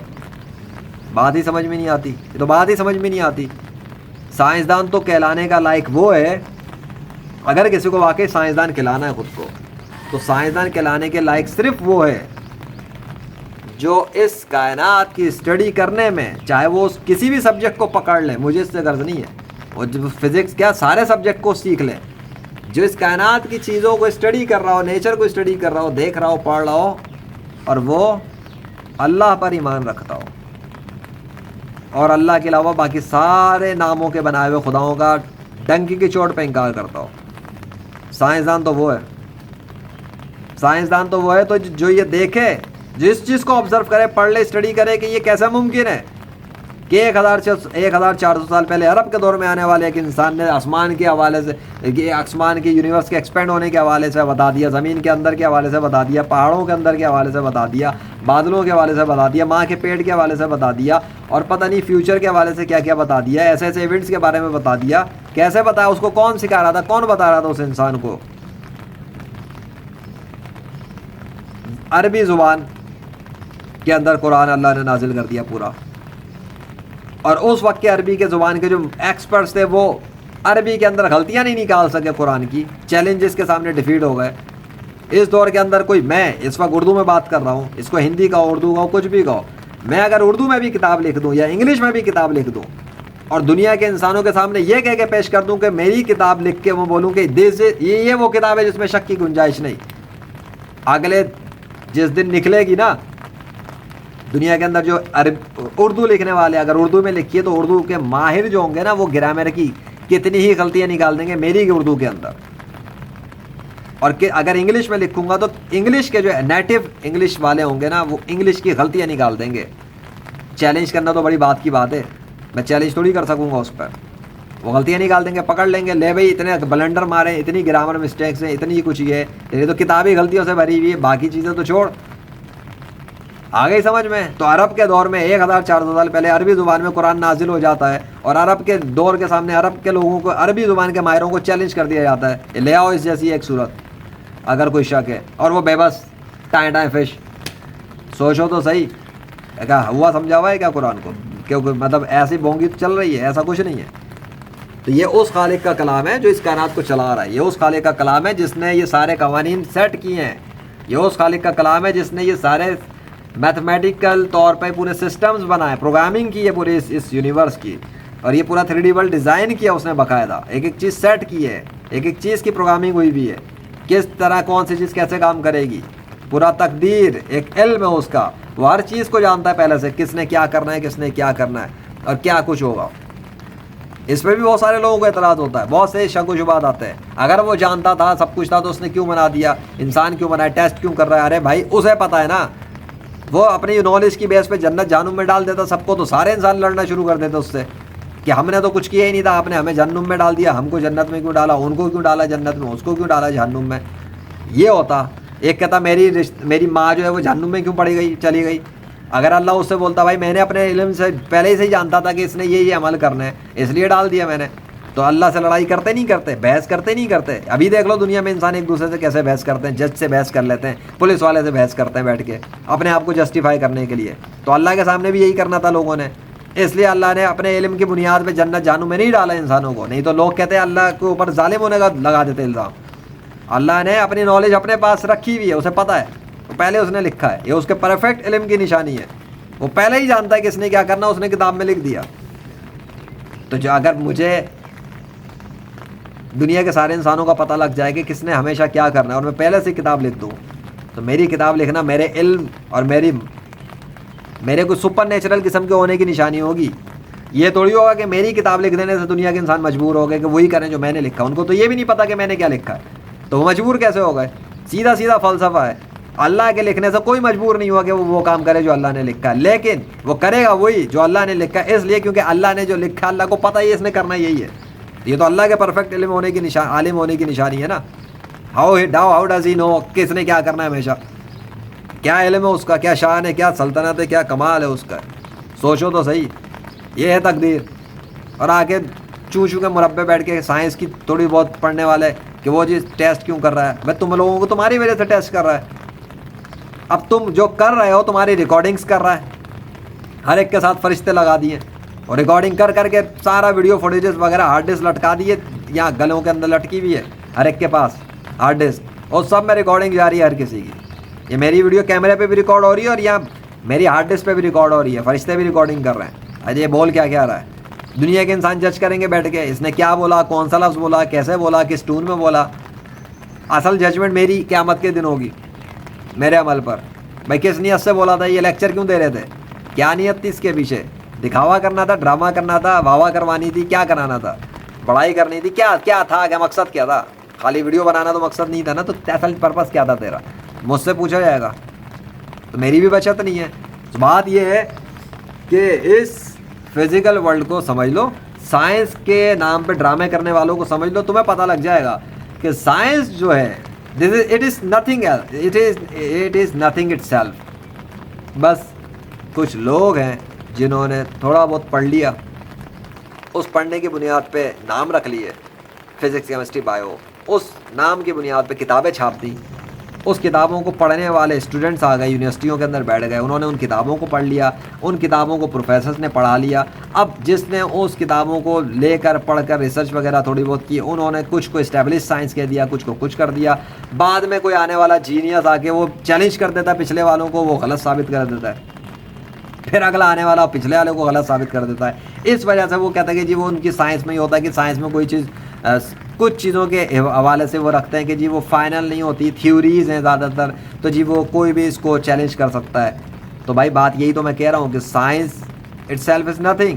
بات ہی سمجھ میں نہیں آتی. یہ تو بات ہی سمجھ میں نہیں آتی. سائنسدان تو کہلانے کا لائق وہ ہے, اگر کسی کو واقعی سائنسدان کہلانا ہے خود کو, تو سائنسدان کہلانے کے لائق صرف وہ ہے جو اس کائنات کی اسٹڈی کرنے میں, چاہے وہ کسی بھی سبجیکٹ کو پکڑ لے, مجھے اس سے غرض نہیں ہے, وہ جو فزکس کیا سارے سبجیکٹ کو سیکھ لے, جو اس کائنات کی چیزوں کو اسٹڈی کر رہا ہو, نیچر کو اسٹڈی کر رہا ہو, دیکھ رہا ہو, پڑھ رہا ہو, اور وہ اللہ پر ایمان رکھتا ہو. اور اللہ کے علاوہ باقی سارے ناموں کے بنائے ہوئے خداؤں کا ڈنکی کی چوٹ پہ انکار کرتا ہو. سائنسدان تو وہ ہے، سائنسدان تو وہ ہے تو جو یہ دیکھے، جس چیز کو آبزرو کرے، پڑھ لے، اسٹڈی کرے کہ یہ کیسا ممکن ہے کہ 1400 سال پہلے عرب کے دور میں آنے والے ایک انسان نے آسمان کے حوالے سے، آسمان کی یونیورس کے ایکسپینڈ ہونے کے حوالے سے بتا دیا، زمین کے اندر کے حوالے سے بتا دیا، پہاڑوں کے اندر کے حوالے سے بتا دیا، بادلوں کے حوالے سے بتا دیا، ماں کے پیٹ کے حوالے سے بتا دیا، اور پتہ نہیں فیوچر کے حوالے سے کیا کیا بتا دیا، ایسے ایسے ایونٹس کے بارے میں بتا دیا. کیسے بتایا؟ اس کو کون سکھا رہا تھا؟ کون بتا رہا تھا اس انسان کو؟ عربی زبان کے اندر قرآن اللہ نے نازل کر دیا پورا. اور اس وقت کے عربی کے زبان کے جو ایکسپرٹس تھے وہ عربی کے اندر غلطیاں نہیں نکال سکے قرآن کی، چیلنجز کے سامنے ڈیفیٹ ہو گئے. اس دور کے اندر کوئی، میں اس وقت اردو میں بات کر رہا ہوں، اس کو ہندی کہو، اردو کہو، کچھ بھی کہو، میں اگر اردو میں بھی کتاب لکھ دوں یا انگلش میں بھی کتاب لکھ دوں اور دنیا کے انسانوں کے سامنے یہ کہہ کے پیش کر دوں کہ میری کتاب لکھ کے وہ بولوں کہ یہ وہ کتاب ہے جس میں شک کی گنجائش نہیں، اگلے جس دن نکلے گی نا دنیا کے اندر جو اردو لکھنے والے، اگر اردو میں لکھیے تو اردو کے ماہر جو ہوں گے نا وہ گرامر کی کتنی ہی غلطیاں نکال دیں گے میری اردو کے اندر. اور کہ اگر انگلش میں لکھوں گا تو انگلش کے جو نیٹو انگلش والے ہوں گے نا وہ انگلش کی غلطیاں نکال دیں گے. چیلنج کرنا تو بڑی بات کی بات ہے، میں چیلنج تھوڑی کر سکوں گا اس پر. وہ غلطیاں نکال دیں گے، پکڑ لیں گے، لے بھائی اتنے بلنڈر مارے، اتنی گرامر مسٹیکس ہیں، اتنی کچھ یہ ہے، تیری تو کتاب ہی غلطیوں سے بھری ہوئی ہے، باقی چیزیں تو چھوڑ. آ گئی سمجھ میں؟ تو عرب کے دور میں 1400 سال پہلے عربی زبان میں قرآن نازل ہو جاتا ہے، اور عرب کے دور کے سامنے عرب کے لوگوں کو، عربی زبان کے ماہروں کو چیلنج کر دیا جاتا ہے، لے آؤ اس جیسی ایک صورت اگر کوئی شک ہے. اور وہ بے بس ٹائیں فش. سوچو تو صحیح، کیا ہوا سمجھا ہوا ہے کیا قرآن کو؟ کیونکہ مطلب ایسی بونگی تو چل رہی ہے، ایسا کچھ نہیں ہے. تو یہ اس خالق کا کلام ہے جو اس کائنات کو چلا رہا ہے، یہ اس خالق کا کلام ہے جس نے یہ سارے قوانین سیٹ کیے ہیں، یہ اس خالق کا کلام ہے جس نے یہ سارے میتھمیٹیکل طور پہ پورے سسٹمز بنائے، پروگرامنگ کی ہے پورے اس یونیورس کی، اور یہ پورا 3D ورلڈ ڈیزائن کیا اس نے باقاعدہ، ایک ایک چیز سیٹ کی ہے، ایک ایک چیز کی پروگرامنگ ہوئی بھی ہے، کس طرح کون سی چیز کیسے کام کرے گی، پورا تقدیر ایک علم ہے اس کا، وہ ہر چیز کو جانتا ہے پہلے سے، کس نے کیا کرنا ہے، کس نے کیا کرنا ہے اور کیا کچھ ہوگا. اس پہ بھی بہت سارے لوگوں کو اعتراض ہوتا ہے، بہت سے شک و شبہات آتے ہیں. اگر وہ جانتا تھا، سب کچھ تھا، تو اس نے کیوں بنا دیا، انسان کیوں بنایا، ٹیسٹ کیوں کر رہا ہے؟ ارے بھائی اسے پتہ ہے نا، وہ اپنی نالج کی بیس پہ جنت جہنم میں ڈال دیتا سب کو، تو سارے انسان لڑنا شروع کر دیتے اس سے کہ ہم نے تو کچھ کیا ہی نہیں تھا، آپ نے ہمیں جہنم میں ڈال دیا، ہم کو جنت میں کیوں ڈالا، ان کو کیوں ڈالا جنت میں، اس کو کیوں ڈالا جہنم میں. یہ ہوتا ایک کہتا میری ماں جو ہے وہ جہنم میں کیوں پڑی گئی، چلی گئی. اگر اللہ اس سے بولتا بھائی میں نے اپنے علم سے پہلے سے ہی جانتا تھا کہ اس نے یہ عمل کرنا ہے، اس لیے ڈال دیا میں نے، تو اللہ سے لڑائی کرتے نہیں کرتے، بحث کرتے نہیں کرتے. ابھی دیکھ لو دنیا میں انسان ایک دوسرے سے کیسے بحث کرتے ہیں، جج سے بحث کر لیتے ہیں، پولیس والے سے بحث کرتے ہیں بیٹھ کے اپنے آپ کو جسٹیفائی کرنے کے لیے. تو اللہ کے سامنے بھی یہی کرنا تھا لوگوں نے، اس لیے اللہ نے اپنے علم کی بنیاد پہ جنت جہنم میں نہیں ڈالا انسانوں کو. نہیں تو لوگ کہتے ہیں اللہ کے اوپر ظالم ہونے کا لگا دیتے الزام. اللہ نے اپنی نالج اپنے پاس رکھی ہوئی ہے، اسے پتہ ہے، تو پہلے اس نے لکھا ہے، یہ اس کے پرفیکٹ علم کی نشانی ہے. وہ پہلے ہی جانتا ہے کہ اس نے کیا کرنا، اس نے کتاب میں لکھ دیا. تو جو اگر مجھے دنیا کے سارے انسانوں کا پتہ لگ جائے کہ کس نے ہمیشہ کیا کرنا ہے، اور میں پہلے سے کتاب لکھ دوں، تو میری کتاب لکھنا میرے علم اور میرے کوئی سپر نیچرل قسم کے ہونے کی نشانی ہوگی. یہ تھوڑی ہوگا کہ میری کتاب لکھ دینے سے دنیا کے انسان مجبور ہو گئے کہ وہی کریں جو میں نے لکھا. ان کو تو یہ بھی نہیں پتا کہ میں نے کیا لکھا ہے، تو وہ مجبور کیسے ہو گئے؟ سیدھا سیدھا فلسفہ ہے. اللہ کے لکھنے سے کوئی مجبور نہیں ہوا کہ وہ کام کرے جو اللہ نے لکھا ہے، لیکن وہ کرے گا وہی جو اللہ نے لکھا ہے، اس لیے کیونکہ اللہ نے جو لکھا اللہ کو پتہ ہی اس نے کرنا یہی ہے. یہ تو اللہ کے پرفیکٹ علم ہونے کی عالم ہونے کی نشانی ہے نا. ہاؤ ڈز ہی نو کس نے کیا کرنا ہے، ہمیشہ کیا علم ہے اس کا، کیا شان ہے، کیا سلطنت ہے، کیا کمال ہے اس کا. سوچو تو صحیح، یہ ہے تقدیر. اور آگے چوں کے مربع بیٹھ کے سائنس کی تھوڑی بہت پڑھنے والے کہ وہ جی ٹیسٹ کیوں کر رہا ہے. میں تم لوگوں کو تمہاری وجہ سے ٹیسٹ کر رہا ہے. اب تم جو کر رہے ہو تمہاری ریکارڈنگز کر رہا ہے، ہر ایک کے ساتھ فرشتے لگا دیے اور ریکارڈنگ کر کے سارا ویڈیو فوٹیجز وغیرہ ہارڈ ڈسک لٹکا دیے، یہاں گلوں کے اندر لٹکی ہوئی ہے ہر ایک کے پاس ہارڈ ڈسک، اور سب میں ریکارڈنگ جاری ہے ہر کسی کی. یہ میری ویڈیو کیمرے پہ بھی ریکارڈ ہو رہی ہے اور یہاں میری ہارڈ ڈسک پہ بھی ریکارڈ ہو رہی ہے، فرشتے بھی ریکارڈنگ کر رہے ہیں. اجے یہ بول کیا رہا ہے؟ دنیا کے انسان جج کریں گے بیٹھ کے، اس نے کیا بولا، کون سا لفظ بولا، کیسے بولا، کس ٹون میں بولا. اصل ججمنٹ میری قیامت کے دن ہوگی میرے عمل پر. بھائی کس نیت سے بولا تھا، یہ لیکچر کیوں دے رہے تھے، کیا نیت تھی اس کے پیچھے. دکھاوا کرنا تھا, ڈرامہ کرنا تھا, واہ واہ کروانی تھی, کیا کرانا تھا, بڑائی کرنی تھی, کیا تھا, کیا مقصد کیا تھا؟ خالی ویڈیو بنانا تو مقصد نہیں تھا نا, تو اصل پرپس کیا تھا تیرا؟ مجھ سے پوچھا جائے گا تو میری بھی بچت نہیں ہے. بات یہ ہے کہ اس فزیکل ورلڈ کو سمجھ لو, سائنس کے نام پہ ڈرامے کرنے والوں کو سمجھ لو, تمہیں پتہ لگ جائے گا کہ سائنس جو ہے it is nothing else, it is nothing itself. بس کچھ لوگ ہیں جنہوں نے تھوڑا بہت پڑھ لیا, اس پڑھنے کی بنیاد پہ نام رکھ لیے فزکس, کیمسٹری, بایو, اس نام کی بنیاد پہ کتابیں چھاپ دیں, اس کتابوں کو پڑھنے والے اسٹوڈنٹس آ گئے, یونیورسٹیوں کے اندر بیٹھ گئے, انہوں نے ان کتابوں کو پڑھ لیا, ان کتابوں کو پروفیسرز نے پڑھا لیا. اب جس نے اس کتابوں کو لے کر پڑھ کر ریسرچ وغیرہ تھوڑی بہت کی, انہوں نے کچھ کو اسٹیبلش سائنس کہہ دیا, کچھ کو کچھ کر دیا. بعد میں کوئی آنے والا جینیس آ کے وہ چیلنج کر دیتا ہے پچھلے والوں کو, وہ غلط ثابت کر دیتا ہے, پھر اگلا آنے والا پچھلے والے کو غلط ثابت کر دیتا ہے. اس وجہ سے وہ کہتا ہے کہ جی وہ ان کی سائنس میں ہی ہوتا ہے کہ سائنس میں کوئی چیز, کچھ چیزوں کے حوالے سے وہ رکھتے ہیں کہ جی وہ فائنل نہیں ہوتی, تھیوریز ہیں زیادہ تر, تو جی وہ کوئی بھی اس کو چیلنج کر سکتا ہے. تو بھائی بات یہی تو میں کہہ رہا ہوں کہ science it self is nothing.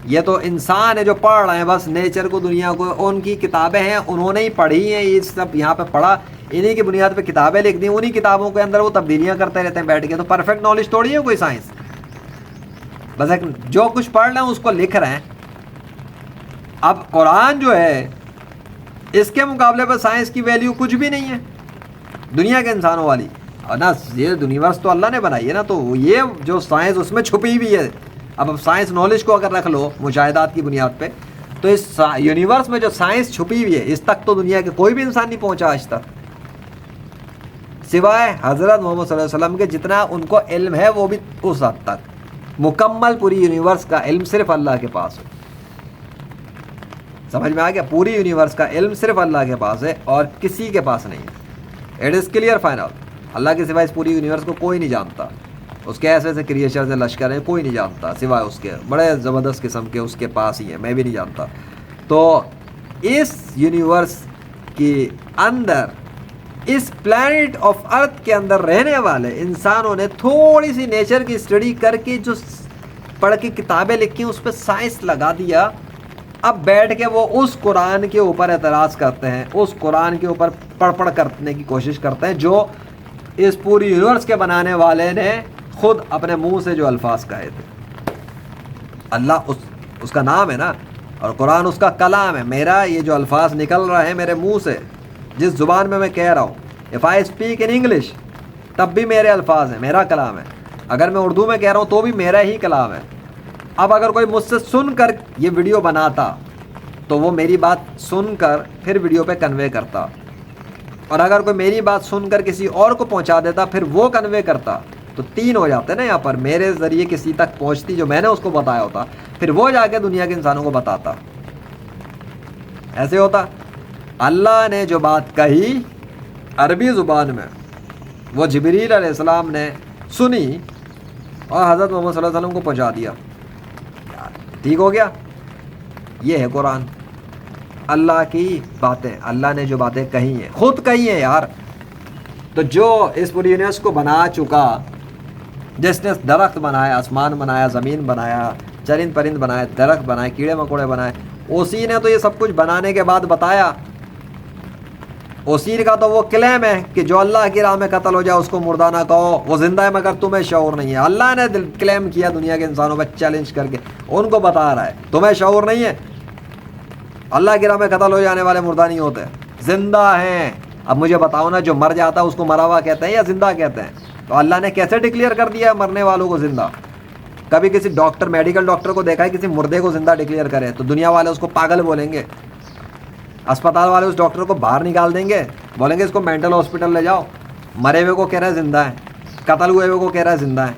یہ تو انسان ہے جو پڑھ رہے ہیں بس نیچر کو, دنیا کو, ان کی کتابیں ہیں, انہوں نے ہی پڑھی ہیں, یہ سب یہاں پہ پڑھا, انہی کی بنیاد پہ کتابیں لکھ دی, انہی کتابوں کے اندر وہ تبدیلیاں کرتے رہتے ہیں بیٹھ کے. تو پرفیکٹ نالج تھوڑی ہے کوئی سائنس, بس ایک جو کچھ پڑھ رہے ہیں اس کو لکھ رہے ہیں. اب قرآن جو ہے اس کے مقابلے پر سائنس کی ویلیو کچھ بھی نہیں ہے دنیا کے انسانوں والی. اور نا یہ یونیورس تو اللہ نے بنائی ہے نا, تو یہ جو سائنس اس میں چھپی ہوئی ہے. اب سائنس نالج کو اگر رکھ لو مشاہدات کی بنیاد پہ, تو اس یونیورس میں جو سائنس چھپی ہوئی ہے اس تک تو دنیا کے کوئی بھی انسان نہیں پہنچا آج تک, سوائے حضرت محمد صلی اللہ علیہ وسلم کے. جتنا ان کو علم ہے وہ بھی اس حد تک, مکمل پوری یونیورس کا علم صرف اللہ کے پاس ہے. سمجھ میں آ گیا؟ پوری یونیورس کا علم صرف اللہ کے پاس ہے اور کسی کے پاس نہیں ہے. It is clear final. Allah کے سوائے اس پوری یونیورس کو کوئی نہیں جانتا. اس کے ایسے ایسے کریشرز ہیں, لشکر ہیں, کوئی نہیں جانتا سوائے اس کے, بڑے زبردست قسم کے اس کے پاس ہی ہیں, میں بھی نہیں جانتا. تو اس یونیورس کے اندر, اس پلانٹ آف ارتھ کے اندر رہنے والے انسانوں نے تھوڑی سی نیچر کی اسٹڈی کر کے جو پڑھ کے کتابیں لکھی اس پہ سائنس لگا دیا. اب بیٹھ کے وہ اس قرآن کے اوپر اعتراض کرتے ہیں, اس قرآن کے اوپر پڑھ کرنے کی کوشش کرتے ہیں جو اس پوری یونیورس کے بنانے والے نے خود اپنے منہ سے جو الفاظ کہے تھے. اللہ اس کا نام ہے نا, اور قرآن اس کا کلام ہے. میرا یہ جو الفاظ نکل رہا ہے میرے منہ سے, جس زبان میں کہہ رہا ہوں, if I speak in English تب بھی میرے الفاظ ہیں, میرا کلام ہے. اگر میں اردو میں کہہ رہا ہوں تو بھی میرا ہی کلام ہے. اب اگر کوئی مجھ سے سن کر یہ ویڈیو بناتا تو وہ میری بات سن کر پھر ویڈیو پہ کنوے کرتا, اور اگر کوئی میری بات سن کر کسی اور کو پہنچا دیتا پھر وہ کنوے کرتا, تو تین ہو جاتے نا یہاں پر. میرے ذریعے کسی تک پہنچتی جو میں نے اس کو بتایا ہوتا, پھر وہ جا کے دنیا کے انسانوں کو بتاتا. ایسے ہوتا. اللہ نے جو بات کہی عربی زبان میں, وہ جبریل علیہ السلام نے سنی اور حضرت محمد صلی اللہ علیہ وسلم کو پہنچا دیا. ٹھیک ہو گیا. یہ ہے قرآن, اللہ کی باتیں. اللہ نے جو باتیں کہی ہیں خود کہی ہیں یار. تو جو اس پوری یونیورس کو بنا چکا, جس نے درخت بنایا, آسمان بنایا, زمین بنایا, چرند پرند بنائے, درخت بنائے, کیڑے مکوڑے بنائے, اسی نے تو یہ سب کچھ بنانے کے بعد بتایا. اسی کا تو وہ کلیم ہے کہ جو اللہ کی راہ میں قتل ہو جائے اس کو مردہ نہ کہو, وہ زندہ ہے مگر تمہیں شعور نہیں ہے. اللہ نے کلیم کیا دنیا کے انسانوں پہ چیلنج کر کے, ان کو بتا رہا ہے تمہیں شعور نہیں ہے. اللہ کی راہ میں قتل ہو جانے والے مردہ نہیں ہوتے, زندہ ہیں. اب مجھے بتاؤ نا, جو مر جاتا ہے اس کو مرا ہوا کہتے ہیں یا زندہ کہتے ہیں؟ تو اللہ نے کیسے ڈکلیئر کر دیا مرنے والوں کو زندہ؟ کبھی کسی ڈاکٹر, میڈیکل ڈاکٹر کو دیکھا ہے کسی مردے کو زندہ ڈکلیئر کرے تو دنیا والے اس کو پاگل بولیں گے. اسپتال والے اس ڈاکٹر کو باہر نکال دیں گے, بولیں گے اس کو مینٹل ہاسپٹل لے جاؤ. مرے ہوئے کو کہہ رہا ہے زندہ ہے, قتل ہوئے ہوئے کو کہہ رہا ہے زندہ ہے.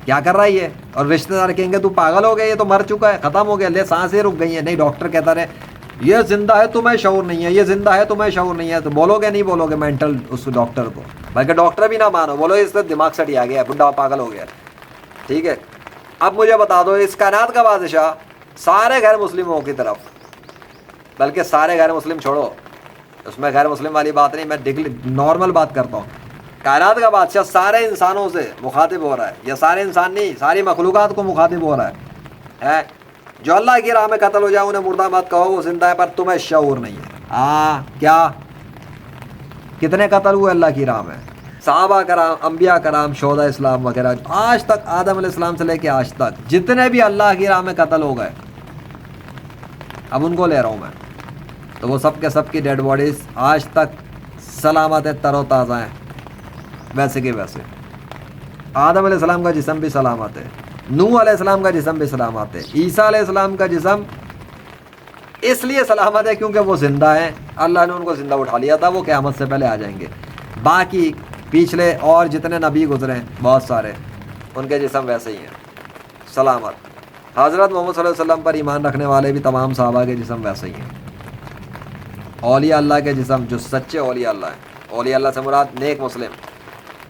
کیا کر رہا ہے یہ؟ اور رشتہ دار کہیں گے تو پاگل ہو گیا, یہ تو مر چکا ہے, ختم ہو گیا, لے سانسیں رک گئی ہیں. نہیں, ڈاکٹر کہتا رہے یہ زندہ ہے تمہیں شعور نہیں ہے, یہ زندہ ہے تمہیں شعور نہیں ہے. تو بولو گے نہیں بولو گے مینٹل اس ڈاکٹر کو, بلکہ ڈاکٹر بھی نہ مانو, بولو اس سے دماغ سٹی آ گیا, بڈھا پاگل ہو گیا. ٹھیک ہے. اب مجھے بتا دو, اس کائنات کا بادشاہ سارے غیر مسلموں کی طرف, بلکہ سارے غیر مسلم چھوڑو, اس میں غیر مسلم والی بات نہیں, میں نارمل بات کرتا ہوں. کائنات کا بادشاہ سارے انسانوں سے مخاطب ہو رہا ہے, یا سارے انسان نہیں, ساری مخلوقات کو مخاطب ہو رہا ہے. ہے جو اللہ کی راہ میں قتل ہو جائے انہیں مردہ مت کہو، وہ زندہ ہے پر تمہیں شعور نہیں ہے۔ کیا کتنے قتل ہوئے اللہ کی راہ میں؟ صحابہ کرام، انبیاء کرام، شہداء اسلام وغیرہ، آج تک آدم علیہ السلام سے لے کے آج تک جتنے بھی اللہ کی راہ میں قتل ہو گئے، اب ان کو لے رہا ہوں میں، تو وہ سب کے سب کی ڈیڈ باڈیز آج تک سلامت ہے، تر و تازہ ہیں ویسے کہ ویسے۔ آدم علیہ السلام کا جسم بھی سلامت ہے، نوح علیہ السلام کا جسم بھی سلامت ہے، عیسیٰ علیہ السلام کا جسم اس لیے سلامت ہے کیونکہ وہ زندہ ہیں، اللہ نے ان کو زندہ اٹھا لیا تھا، وہ قیامت سے پہلے آ جائیں گے۔ باقی پچھلے اور جتنے نبی گزرے ہیں بہت سارے، ان کے جسم ویسے ہی ہیں سلامت۔ حضرت محمد صلی اللہ علیہ وسلم پر ایمان رکھنے والے بھی تمام صحابہ کے جسم ویسے ہی ہیں۔ اولیاء اللہ کے جسم جو سچے اولیاء اللہ ہیں، اولیاء اللہ سے مراد نیک مسلم،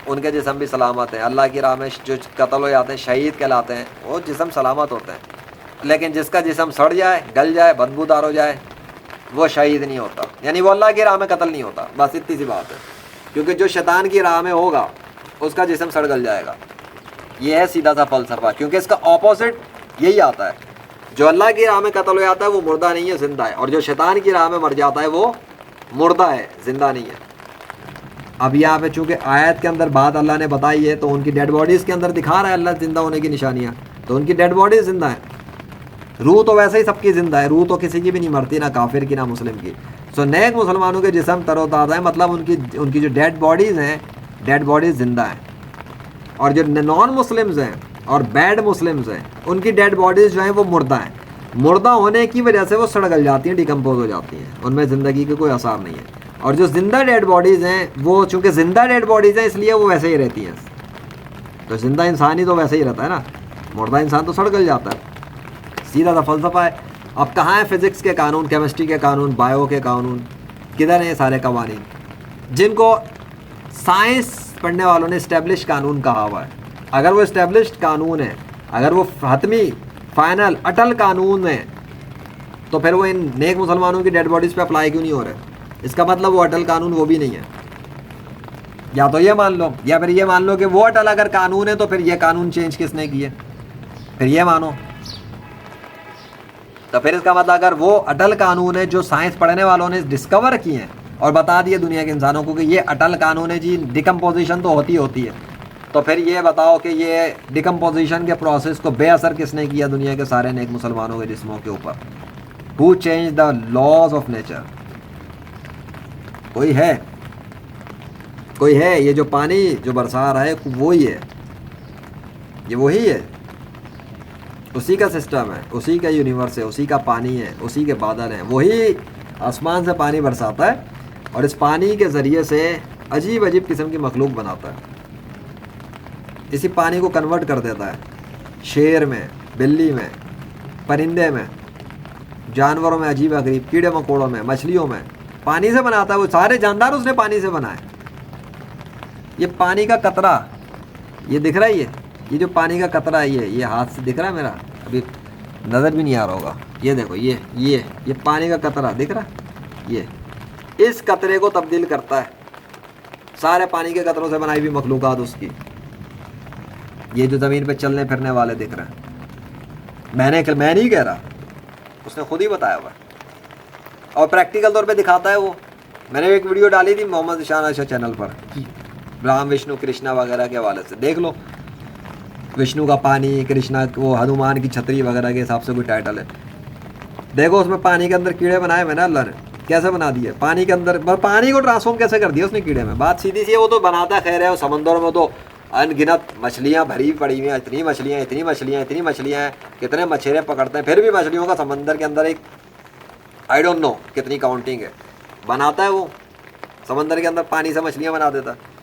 ان کے جسم بھی سلامت ہیں۔ اللہ کی راہ میں جو قتل ہو جاتے ہیں شہید کہلاتے ہیں، وہ جسم سلامت ہوتے ہیں۔ لیکن جس کا جسم سڑ جائے، گل جائے، بدبودار ہو جائے، وہ شہید نہیں ہوتا، یعنی وہ اللہ کی راہ میں قتل نہیں ہوتا، بس اتنی سی بات ہے۔ کیونکہ جو شیطان کی راہ میں ہوگا اس کا جسم سڑ گل جائے گا، یہ ہے سیدھا سا فلسفہ، کیونکہ اس کا اپوزٹ یہی آتا ہے۔ جو اللہ کی راہ میں قتل ہو جاتا ہے وہ مردہ نہیں ہے، زندہ ہے، اور جو شیطان کی راہ میں مر جاتا ہے وہ مردہ ہے، زندہ نہیں ہے۔ اب یہاں پہ چونکہ آیت کے اندر بات اللہ نے بتائی ہے تو ان کی ڈیڈ باڈیز کے اندر دکھا رہا ہے اللہ زندہ ہونے کی نشانیاں، تو ان کی ڈیڈ باڈیز زندہ ہیں۔ روح تو ویسے ہی سب کی زندہ ہے، روح تو کسی کی بھی نہیں مرتی، نہ کافر کی نہ مسلم کی۔ سو نیک مسلمانوں کے جسم تر و تازہ ہے، مطلب ان کی جو ڈیڈ باڈیز ہیں، ڈیڈ باڈیز زندہ ہیں، اور جو نان مسلمز ہیں اور بیڈ مسلمز ہیں ان کی ڈیڈ باڈیز جو ہیں وہ مردہ ہیں۔ مردہ ہونے کی وجہ سے وہ سڑ گل جاتی ہیں، ڈیکمپوز ہو جاتی ہیں، ان میں زندگی کے کوئی آثار نہیں ہے۔ اور جو زندہ ڈیڈ باڈیز ہیں وہ چونکہ زندہ ڈیڈ باڈیز ہیں اس لیے وہ ویسے ہی رہتی ہیں۔ تو زندہ انسان ہی تو ویسے ہی رہتا ہے نا، مردہ انسان تو سڑ گل جاتا ہے، سیدھا سا فلسفہ ہے۔ اب کہاں ہیں فزکس کے قانون، کیمسٹری کے قانون، بایو کے قانون، کدھر ہیں یہ سارے قوانین جن کو سائنس پڑھنے والوں نے اسٹیبلش قانون کہا ہوا ہے؟ اگر وہ اسٹیبلشڈ قانون ہے، اگر وہ حتمی فائنل اٹل قانون ہے، تو پھر وہ ان نیک مسلمانوں کی ڈیڈ باڈیز پہ اپلائی کیوں نہیں ہو رہے؟ اس کا مطلب وہ اٹل قانون وہ بھی نہیں ہے۔ یا تو یہ مان لو، یا پھر یہ مان لو کہ وہ اٹل اگر قانون ہے تو پھر یہ قانون چینج کس نے کیے، پھر یہ مانو۔ تو پھر اس کا مطلب اگر وہ اٹل قانون ہے جو سائنس پڑھنے والوں نے ڈسکور کیے ہیں اور بتا دیے دنیا کے انسانوں کو کہ یہ اٹل قانون ہے جی، ڈیکمپوزیشن تو ہوتی ہے، تو پھر یہ بتاؤ کہ یہ ڈیکمپوزیشن کے پروسیس کو بے اثر کس نے کیا دنیا کے سارے نیک مسلمانوں کے جسموں کے اوپر؟ Who change the laws of nature? کوئی ہے؟ کوئی ہے؟ یہ جو پانی جو برسا رہا ہے وہی ہے، یہ وہی ہے، اسی کا سسٹم ہے، اسی کا یونیورس ہے، اسی کا پانی ہے، اسی کے بادل ہیں، وہی آسمان سے پانی برساتا ہے اور اس پانی کے ذریعے سے عجیب عجیب قسم کی مخلوق بناتا ہے، اسی پانی کو کنورٹ کر دیتا ہے شیر میں، بلی میں، پرندے میں، جانوروں میں، عجیب غریب کیڑے مکوڑوں میں، مچھلیوں میں، پانی سے بناتا ہے۔ وہ سارے جاندار اس نے پانی سے بنائے۔ یہ پانی کا قطرہ یہ دکھ رہا ہے، یہ جو پانی کا قطرہ ہے، یہ ہاتھ سے دکھ رہا ہے میرا، ابھی نظر بھی نہیں آ رہا ہوگا، یہ دیکھو، یہ پانی کا قطرہ دکھ رہا ہے، یہ اس قطرے کو تبدیل کرتا ہے، سارے پانی کے قطروں سے بنائی ہوئی مخلوقات اس کی، یہ جو زمین پہ چلنے پھرنے والے دکھ رہے ہیں، میں نہیں کہہ رہا، اس نے خود ہی بتایا ہوا اور پریکٹیکل طور پہ دکھاتا ہے وہ۔ میں نے ایک ویڈیو ڈالی تھی محمد ذیشان عائشہ چینل پر، برہم وشنو کرشنا وغیرہ کے حوالے سے، دیکھ لو، وشنو کا پانی، کرشنا وہ ہنومان کی چھتری وغیرہ کے حساب سے کوئی ٹائٹل ہے، دیکھو اس میں پانی کے اندر کیڑے بنائے ہوئے نا اللہ نے، کیسے بنا دیے پانی کے اندر، پانی کو ٹرانسفارم کیسے کر دیا اس نے کیڑے میں۔ بات سیدھی سی ہے، وہ تو بناتا ہے، خیر ہے، سمندروں میں تو ان گنت مچھلیاں بھری پڑی ہوئی ہیں، اتنی مچھلیاں ہیں، کتنے مچھیرے پکڑتے ہیں، پھر بھی مچھلیوں کا سمندر کے اندر ایک آئی ڈونٹ نو کتنی کاؤنٹنگ ہے، بناتا ہے وہ سمندر کے اندر پانی سے مچھلیاں بنا دیتا ہے۔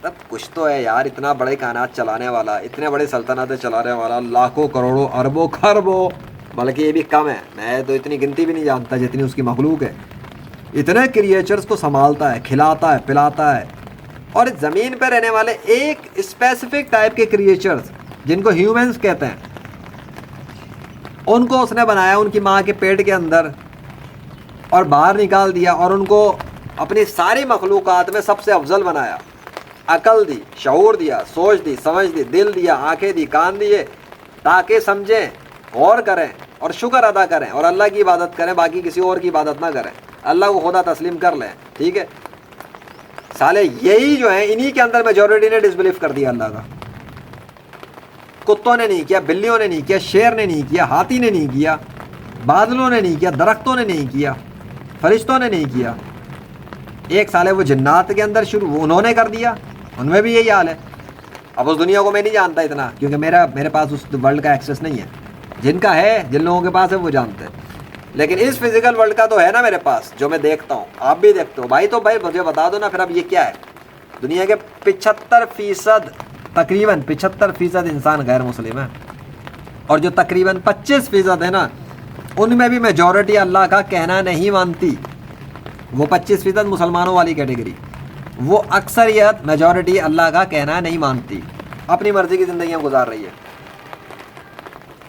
تب کچھ تو ہے یار، اتنا بڑے کائنات چلانے والا، اتنے بڑے سلطنتیں چلانے والا، لاکھوں کروڑوں اربوں خربوں، بلکہ یہ بھی کم ہے، میں تو اتنی گنتی بھی نہیں جانتا جتنی اس کی مخلوق ہے، اتنے کریچرز کو سنبھالتا ہے، کھلاتا ہے، پلاتا ہے، اور زمین پہ رہنے والے ایک اسپیسیفک ٹائپ کے کریچرز جن کو ہیومنز کہتے ہیں، ان کو اس نے بنایا ان کی ماں کے پیٹ کے اندر اور باہر نکال دیا، اور ان کو اپنی ساری مخلوقات میں سب سے افضل بنایا، عقل دی، شعور دیا، سوچ دی، سمجھ دی، دل دیا، آنکھیں دی، کان دیے، تاکہ سمجھیں غور کریں اور شکر ادا کریں اور اللہ کی عبادت کریں, باقی کسی اور کی عبادت نہ کریں, اللہ کو خدا تسلیم کر لیں. ٹھیک ہے, سالے یہی جو ہیں انہی کے اندر میجورٹی نے ڈس بلیف کر دیا اللہ کا. کتوں نے نہیں کیا, بلیوں نے نہیں کیا, شیر نے نہیں کیا, ہاتھی نے نہیں کیا, بادلوں نے نہیں کیا, درختوں نے نہیں کیا, فرشتوں نے نہیں کیا. ایک سالے وہ جنات کے اندر شروع انہوں نے کر دیا, ان میں بھی یہی حال ہے. اب اس دنیا کو میں نہیں جانتا اتنا, کیونکہ میرے پاس اس ورلڈ کا ایکسیس نہیں ہے. جن کا ہے, جن لوگوں کے پاس ہے وہ جانتے ہیں, لیکن اس فزیکل ورلڈ کا تو ہے نا میرے پاس, جو میں دیکھتا ہوں, آپ بھی دیکھتے ہو بھائی. تو بھائی مجھے بتا دو نا پھر اب یہ کیا ہے. دنیا کے 75%, تقریباً 75% انسان غیر مسلم ہیں, اور جو تقریباً 25% ہے نا, ان میں بھی میجورٹی اللہ کا کہنا نہیں مانتی. وہ 25% مسلمانوں والی کیٹیگری, وہ اکثریت میجورٹی اللہ کا کہنا نہیں مانتی, اپنی مرضی کی زندگیاں گزار رہی ہے,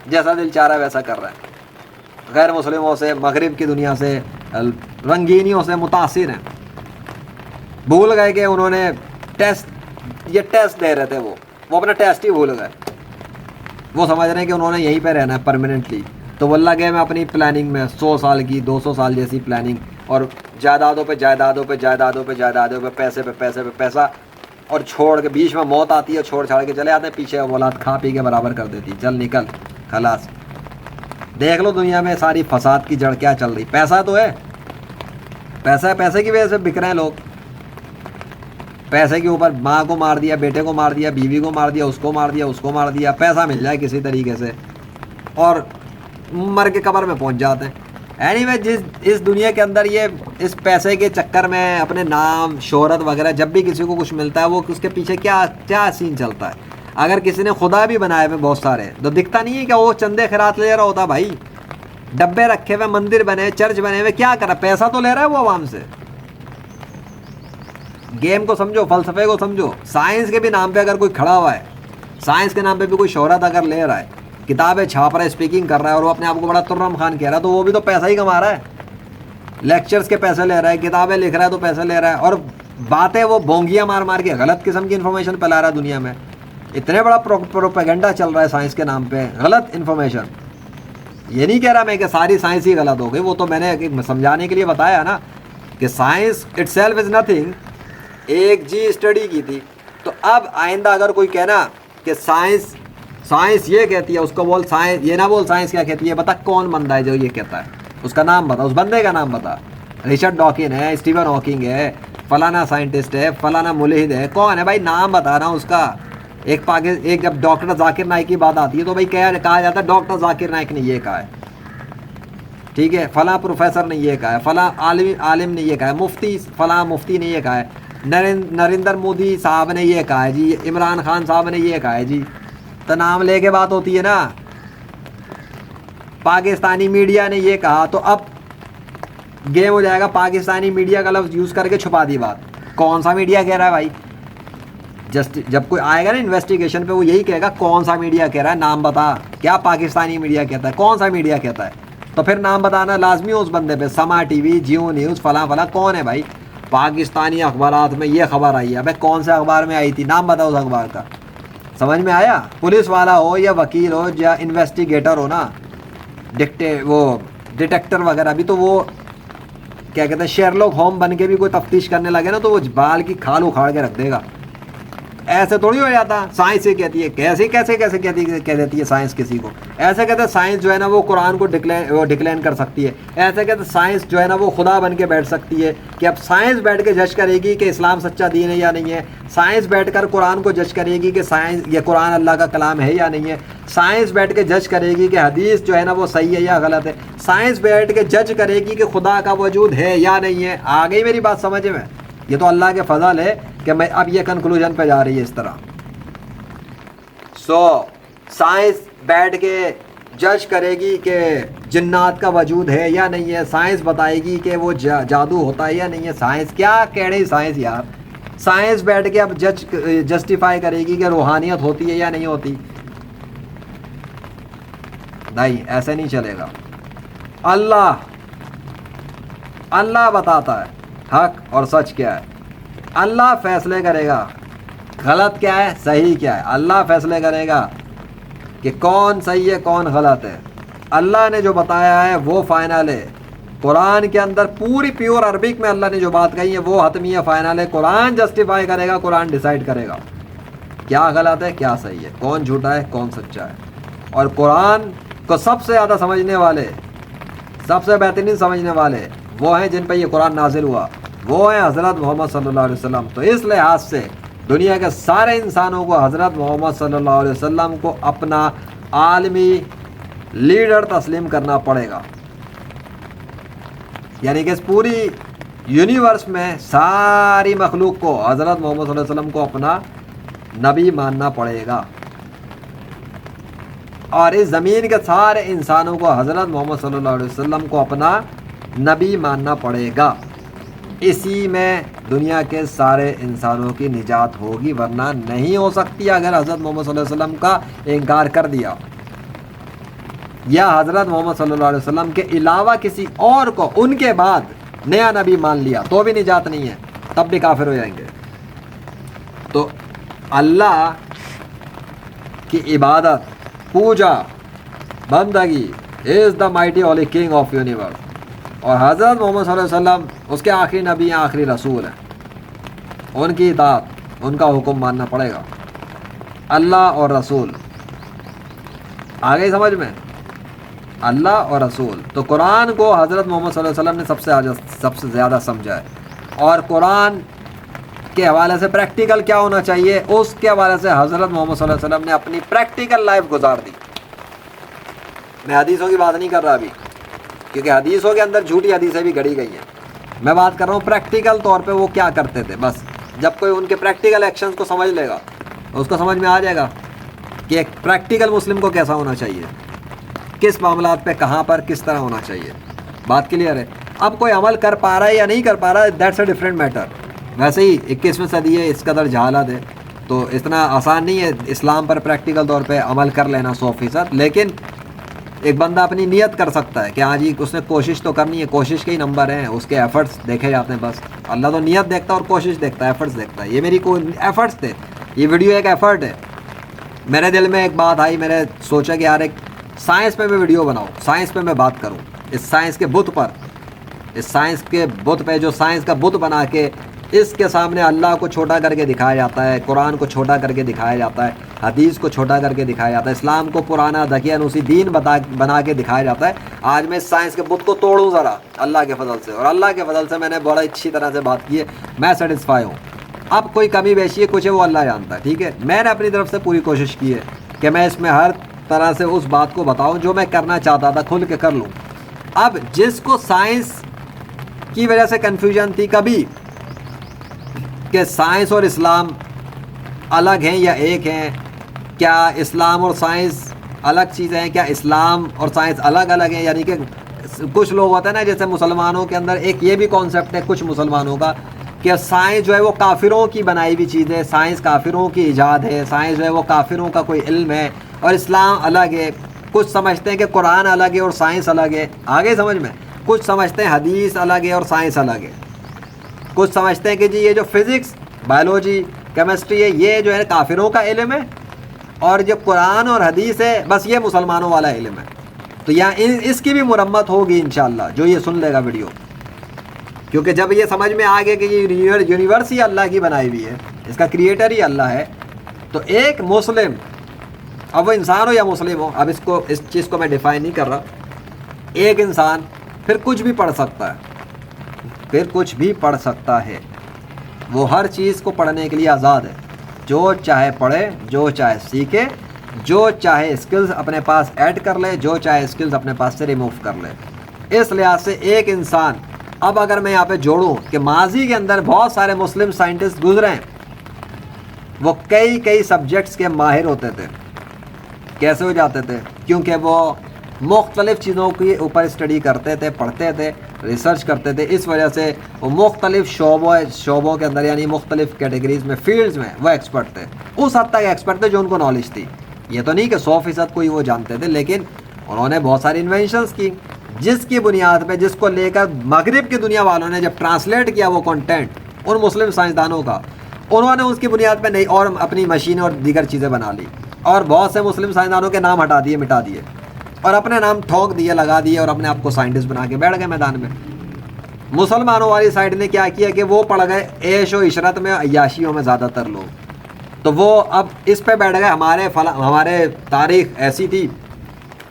جیسا دل چاہ رہا ہے ویسا کر رہا ہے. غیر مسلموں سے, مغرب کی دنیا سے, رنگینیوں سے متاثر ہیں. بھول گئے کہ انہوں نے ٹیسٹ دے رہے تھے, وہ اپنا ٹیسٹ ہی بھول گئے. وہ سمجھ رہے ہیں کہ انہوں نے یہیں پہ رہنا ہے پرماننٹلی. تو وہ لگے میں اپنی پلاننگ میں 100 سال کی, 200 سال جیسی پلاننگ, اور جائیدادوں پہ جائیدادوں پہ جائیدادوں پہ جائیدادوں پہ پیسے پہ پیسے پہ پیسہ, اور چھوڑ کے بیچ میں موت آتی ہے, چھوڑ چھاڑ کے چلے آتے ہیں, پیچھے اولاد کھا پی کے برابر کر دیتی, چل نکل خلاص. دیکھ لو دنیا میں ساری فساد کی جڑ کیا چل رہی. پیسہ تو ہے, پیسے کی وجہ سے بک رہے ہیں لوگ. پیسے کے اوپر ماں کو مار دیا, بیٹے کو مار دیا, بیوی کو مار دیا, اس کو مار دیا, اس کو مار دیا, پیسہ مل جائے کسی طریقے سے, اور مر کے قبر میں پہنچ جاتے ہیں. اینیوے, اس دنیا کے اندر یہ اس پیسے کے چکر میں اپنے نام, شہرت وغیرہ, جب بھی کسی کو کچھ ملتا ہے وہ اس کے پیچھے کیا سین چلتا ہے. اگر کسی نے خدا بھی بنائے ہوئے بہت سارے, تو دکھتا نہیں ہے کہ وہ چندے خیرات لے رہا ہوتا. بھائی ڈبے رکھے ہوئے, مندر بنے, چرچ بنے ہوئے, کیا کر رہا ہے؟ پیسہ تو لے رہا ہے وہ عوام سے. گیم کو سمجھو, فلسفے کو سمجھو. سائنس کے بھی نام پہ اگر کوئی کھڑا ہوا ہے, سائنس کے نام پہ بھی کوئی شہرت اگر لے رہا ہے, کتابیں چھاپ رہا ہے, اسپیکنگ کر رہا ہے, اور وہ اپنے آپ کو بڑا ترم خان کہہ رہا ہے, تو وہ بھی تو پیسہ ہی کما رہا ہے. لیکچرز کے پیسے لے رہا ہے, کتابیں لکھ رہا ہے تو پیسے لے رہا ہے, اور باتیں وہ بونگیاں مار مار کے غلط قسم کی انفارمیشن پھیلا رہا ہے دنیا میں. اتنے بڑا پروپیگنڈا چل رہا ہے سائنس کے نام پہ, غلط انفارمیشن. یہ نہیں کہہ رہا میں کہ ساری سائنس ہی غلط ہو گئی, وہ تو میں نے سمجھانے کے لیے بتایا نا کہ science it self is nothing. ایک جی اسٹڈی کی تھی. تو اب آئندہ اگر کوئی کہنا کہ سائنس یہ کہتی ہے, اس کو بول سائنس, یہ نہ بول سائنس کیا کہتی ہے, بتا کون بندہ ہے جو یہ کہتا ہے, اس کا نام بتا, اس بندے کا نام بتا. رچرڈ ڈاکن ہے, اسٹیون ہاکنگ ہے, فلانا سائنٹسٹ ہے, فلانا ملحد ہے, کون ہے بھائی, نام بتا رہا ہوں اس کا. ایک جب ڈاکٹر ذاکر نائک کی بات آتی ہے تو بھائی کہا جاتا ہے ڈاکٹر ذاکر نائک نے یہ کہا ہے, ٹھیک ہے, فلاں پروفیسر نے یہ کہا ہے, فلاں عالم نے یہ کہا ہے, فلاں مفتی نے یہ کہا ہے, نریندر مودی صاحب نے یہ کہا ہے جی, عمران خان صاحب نے یہ کہا ہے جی. تو نام لے کے بات ہوتی ہے نا. پاکستانی میڈیا نے یہ کہا, تو اب گیم ہو جائے گا, پاکستانی میڈیا کا لفظ یوز کر کے چھپا دی بات. کون سا میڈیا کہہ رہا ہے بھائی؟ جب کوئی آئے گا نا انویسٹیگیشن پہ, وہ یہی کہے گا کون سا میڈیا کہہ رہا ہے, نام بتا. کیا پاکستانی میڈیا کہتا ہے, کون سا میڈیا کہتا ہے؟ تو پھر نام بتانا لازمی ہو اس بندے پہ. سما ٹی وی, جیو نیوز, فلاں کون ہے بھائی؟ پاکستانی اخبارات میں یہ خبر آئی ہے. ابے کون سے اخبار میں آئی تھی, نام بتا اس اخبار کا. سمجھ میں آیا؟ پولیس والا ہو یا وکیل ہو یا انویسٹیگیٹر ہو نا, وہ ڈیٹیکٹر وغیرہ بھی, تو وہ کیا کہتے ہیں, شیرلاک ہوم بن کے بھی کوئی تفتیش کرنے لگے نا, تو وہ بال کی کھال اکھاڑ کے رکھ دے گا. ایسے تھوڑی ہو جاتا. سائنس یہ کہتی ہے, کیسے کہہ دیتی ہے سائنس کسی کو. ایسے کہتے ہیں سائنس جو ہے نا وہ قرآن کو ڈکلین کر سکتی ہے. ایسے کہتے ہیں سائنس جو ہے نا وہ خدا بن کے بیٹھ سکتی ہے, کہ اب سائنس بیٹھ کے جج کرے گی کہ اسلام سچا دین ہے یا نہیں ہے. سائنس بیٹھ کر قرآن کو جج کرے گی کہ یہ قرآن اللہ کا کلام ہے یا نہیں ہے. سائنس بیٹھ کے جج کرے گی کہ حدیث جو ہے نا وہ صحیح ہے یا غلط ہے. سائنس بیٹھ کے جج کرے گی کہ خدا کا وجود ہے یا نہیں ہے. آ گئی میری بات سمجھ میں؟ یہ تو اللہ کے فضل ہے کہ میں اب یہ کنکلوژن پہ جا رہی ہے اس طرح. سائنس بیٹھ کے جج کرے گی کہ جنات کا وجود ہے یا نہیں ہے. سائنس بتائے گی کہ وہ جادو ہوتا ہے یا نہیں ہے. سائنس کیا کہڑی سائنس یار. سائنس بیٹھ کے اب جسٹیفائی کرے گی کہ روحانیت ہوتی ہے یا نہیں ہوتی. نہیں, ایسے نہیں چلے گا. اللہ بتاتا ہے حق اور سچ کیا ہے. اللہ فیصلے کرے گا غلط کیا ہے, صحیح کیا ہے. اللہ فیصلے کرے گا کہ کون صحیح ہے کون غلط ہے. اللہ نے جو بتایا ہے وہ فائنل ہے. قرآن کے اندر پوری پیور عربک میں اللہ نے جو بات کہی ہے وہ حتمی فائنل ہے. قرآن جسٹیفائی کرے گا, قرآن ڈیسائیڈ کرے گا کیا غلط ہے کیا صحیح ہے, کون جھوٹا ہے کون سچا ہے. اور قرآن کو سب سے زیادہ سمجھنے والے, سب سے بہترین سمجھنے والے وہ ہیں جن پہ یہ قرآن نازل ہوا, وہ ہیں حضرت محمد صلی اللہ علیہ وسلم. تو اس لحاظ سے دنیا کے سارے انسانوں کو حضرت محمد صلی اللہ علیہ وسلم کو اپنا عالمی لیڈر تسلیم کرنا پڑے گا. یعنی کہ اس پوری یونیورس میں ساری مخلوق کو حضرت محمد صلی اللہ علیہ وسلم کو اپنا نبی ماننا پڑے گا, اور اس زمین کے سارے انسانوں کو حضرت محمد صلی اللہ علیہ وسلم کو اپنا نبی ماننا پڑے گا. اسی میں دنیا کے سارے انسانوں کی نجات ہوگی, ورنہ نہیں ہو سکتی. اگر حضرت محمد صلی اللہ علیہ وسلم کا انکار کر دیا یا حضرت محمد صلی اللہ علیہ وسلم کے علاوہ کسی اور کو ان کے بعد نیا نبی مان لیا تو بھی نجات نہیں ہے, تب بھی کافر ہو جائیں گے. تو اللہ کی عبادت, پوجا, بندگی is the mighty holy king of universe, اور حضرت محمد صلی اللہ علیہ وسلم اس کے آخری نبی ہیں, آخری رسول ہیں. ان کی اطاعت, ان کا حکم ماننا پڑے گا. اللہ اور رسول, آ گئی سمجھ میں, اللہ اور رسول. تو قرآن کو حضرت محمد صلی اللہ علیہ وسلم نے سب سے زیادہ سمجھا ہے, اور قرآن کے حوالے سے پریکٹیکل کیا ہونا چاہیے اس کے حوالے سے حضرت محمد صلی اللہ علیہ وسلم نے اپنی پریکٹیکل لائف گزار دی. میں حدیثوں کی بات نہیں کر رہا ابھی, کیونکہ حدیثوں کے اندر جھوٹی حدیثیں بھی گھڑی گئی ہیں. میں بات کر رہا ہوں پریکٹیکل طور پہ وہ کیا کرتے تھے. بس جب کوئی ان کے پریکٹیکل ایکشنز کو سمجھ لے گا, اس کو سمجھ میں آ جائے گا کہ ایک پریکٹیکل مسلم کو کیسا ہونا چاہیے, کس معاملات پہ کہاں پر کس طرح ہونا چاہیے. بات کلیئر ہے. اب کوئی عمل کر پا رہا ہے یا نہیں کر پا رہا ہے, دیٹس اے ڈفرینٹ میٹر. ویسے ہی 21ویں صدی ہے, اس قدر جہالت ہے, تو اتنا آسان نہیں ہے اسلام پر پریکٹیکل طور پہ عمل کر لینا 100%. لیکن ایک بندہ اپنی نیت کر سکتا ہے کہ ہاں جی اس نے کوشش تو کرنی ہے, کوشش کے ہی نمبر ہیں, اس کے ایفرٹس دیکھے جاتے ہیں. بس اللہ تو نیت دیکھتا ہے اور کوشش دیکھتا ہے, ایفرٹس دیکھتا ہے. یہ میری ایفرٹس تھے, یہ ویڈیو ایک ایفرٹ ہے. میرے دل میں ایک بات آئی, میں نے سوچا کہ یار ایک سائنس پہ میں ویڈیو بناؤں, سائنس پہ میں بات کروں, اس سائنس کے بت پر, اس سائنس کے بت پہ جو سائنس کا بت بنا کے اس کے سامنے اللہ کو چھوٹا کر کے دکھایا جاتا ہے, قرآن کو چھوٹا کر کے دکھایا جاتا ہے, حدیث کو چھوٹا کر کے دکھایا جاتا ہے, اسلام کو پرانا دقیانوسی دین بنا کے دکھایا جاتا ہے. آج میں اس سائنس کے بت کو توڑوں ذرا اللہ کے فضل سے, اور اللہ کے فضل سے میں نے بڑا اچھی طرح سے بات کی ہے, میں سیٹسفائی ہوں. اب کوئی کمی بیشی ہے کچھ ہے وہ اللہ جانتا ہے, ٹھیک ہے. میں نے اپنی طرف سے پوری کوشش کی ہے کہ میں اس میں ہر طرح سے اس بات کو بتاؤں جو میں کرنا چاہتا تھا, کھل کے کر لوں. اب جس کو سائنس کی وجہ سے کنفیوژن تھی کبھی کہ سائنس اور اسلام الگ ہیں یا ایک ہیں, کیا اسلام اور سائنس الگ چیزیں ہیں, کیا اسلام اور سائنس الگ الگ ہیں, یعنی کہ کچھ لوگ ہوتے ہیں نا, جیسے مسلمانوں کے اندر ایک یہ بھی کانسیپٹ ہے کچھ مسلمانوں کا کہ سائنس جو ہے وہ کافروں کی بنائی ہوئی چیز ہے, سائنس کافروں کی ایجاد ہے, سائنس جو ہے وہ کافروں کا کوئی علم ہے, اور اسلام الگ ہے. کچھ سمجھتے ہیں کہ قرآن الگ ہے اور سائنس الگ ہے, آگے سمجھ میں. کچھ سمجھتے ہیں حدیث الگ ہے اور سائنس الگ ہے. کچھ سمجھتے ہیں کہ جی یہ جو فزکس, بایولوجی, کیمسٹری ہے یہ جو ہے کافروں کا علم ہے, اور جو قرآن اور حدیث ہے بس یہ مسلمانوں والا علم ہے. تو یہاں اس کی بھی مرمت ہوگی انشاءاللہ جو یہ سن لے گا ویڈیو, کیونکہ جب یہ سمجھ میں آ گیا کہ یہ یونیورس ہی اللہ کی بنائی ہوئی ہے, اس کا کریٹر ہی اللہ ہے, تو ایک مسلم, اب وہ انسان ہو یا مسلم ہو, اب اس چیز کو میں ڈیفائن نہیں کر رہا, ایک انسان پھر کچھ بھی پڑھ سکتا ہے, پھر کچھ بھی پڑھ سکتا ہے. وہ ہر چیز کو پڑھنے کے لیے آزاد ہے, جو چاہے پڑھے, جو چاہے سیکھے, جو چاہے اسکلز اپنے پاس ایڈ کر لے, جو چاہے اسکلز اپنے پاس سے ریموو کر لے. اس لحاظ سے ایک انسان, اب اگر میں یہاں پہ جوڑوں کہ ماضی کے اندر بہت سارے مسلم سائنٹسٹ گزرے ہیں, وہ کئی سبجیکٹس کے ماہر ہوتے تھے. کیسے ہو جاتے تھے؟ کیونکہ وہ مختلف چیزوں کے اوپر اسٹڈی کرتے تھے, پڑھتے تھے, ریسرچ کرتے تھے. اس وجہ سے وہ مختلف شعبوں کے اندر, یعنی مختلف کیٹیگریز میں, فیلڈز میں وہ ایکسپرٹ تھے. اس حد تک ایکسپرٹ تھے جو ان کو نالج تھی. یہ تو نہیں کہ 100% کوئی وہ جانتے تھے, لیکن انہوں نے بہت ساری انوینشنز کی, جس کی بنیاد پہ, جس کو لے کر مغرب کی دنیا والوں نے جب ٹرانسلیٹ کیا وہ کنٹینٹ ان مسلم سائنسدانوں کا, انہوں نے اس کی بنیاد پہ نئی اور اپنی مشینیں اور دیگر چیزیں بنا لی, اور بہت سے مسلم سائنسدانوں کے نام ہٹا دیے, مٹا دیے, اور اپنے نام ٹھوک دیے, لگا دیے, اور اپنے آپ کو سائنٹسٹ بنا کے بیٹھ گئے میدان میں. مسلمانوں والی سائڈ نے کیا کیا کہ وہ پڑ گئے عیش و عشرت میں, عیاشیوں میں زیادہ تر لوگ. تو وہ اب اس پہ بیٹھ گئے, ہمارے تاریخ ایسی تھی,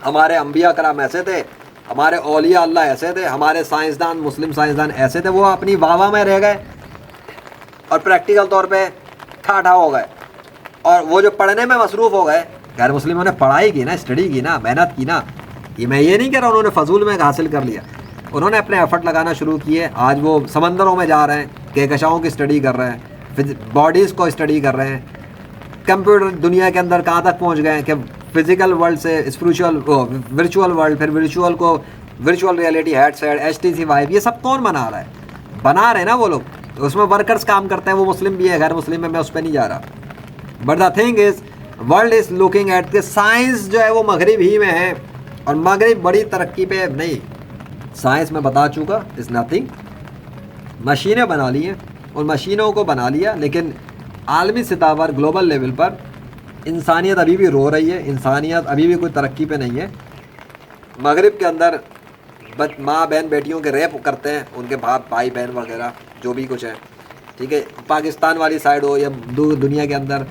ہمارے انبیاء کرام ایسے تھے, ہمارے اولیاء اللہ ایسے تھے, ہمارے سائنسدان, مسلم سائنسدان ایسے تھے. وہ اپنی واہ میں رہ گئے اور پریکٹیکل طور پہ ٹھاٹھا ہو گئے. اور وہ جو پڑھنے میں مصروف ہو گئے, غیر مسلموں نے پڑھائی کی نا, اسٹڈی کی نا, محنت کی نا. یہ میں یہ نہیں کہہ رہا انہوں نے فضول میں حاصل کر لیا, انہوں نے اپنے ایفرٹ لگانا شروع کیے. آج وہ سمندروں میں جا رہے ہیں, کہکشاؤں کی اسٹڈی کر رہے ہیں, باڈیز کو اسٹڈی کر رہے ہیں. کمپیوٹر دنیا کے اندر کہاں تک پہنچ گئے ہیں کہ فزیکل ورلڈ سے اسپریچول ورچوئل ورلڈ, پھر ورچوئل کو virtual reality, headset, HTC Vive, یہ سب کون بنا رہا ہے؟ بنا رہے ہیں نا وہ لوگ. اس میں ورکرز کام کرتے ہیں, وہ مسلم بھی ہے, غیر مسلم میں اس پہ نہیں جا رہا. But the thing is world is looking at کہ سائنس جو ہے وہ مغرب ہی میں ہے, اور مغرب بڑی ترقی پہ نہیں. سائنس میں بتا چکا از نتھنگ. مشینیں بنا لی ہیں, ان مشینوں کو بنا لیا, لیکن عالمی سطح پر, گلوبل لیول پر انسانیت ابھی بھی رو رہی ہے, انسانیت ابھی بھی کوئی ترقی پہ نہیں ہے. مغرب کے اندر ماں بہن بیٹیوں کے ریپ کرتے ہیں, ان کے بھائی بہن وغیرہ جو بھی کچھ ہے, ٹھیک ہے. پاکستان والی سائڈ ہو یا دنیا کے اندر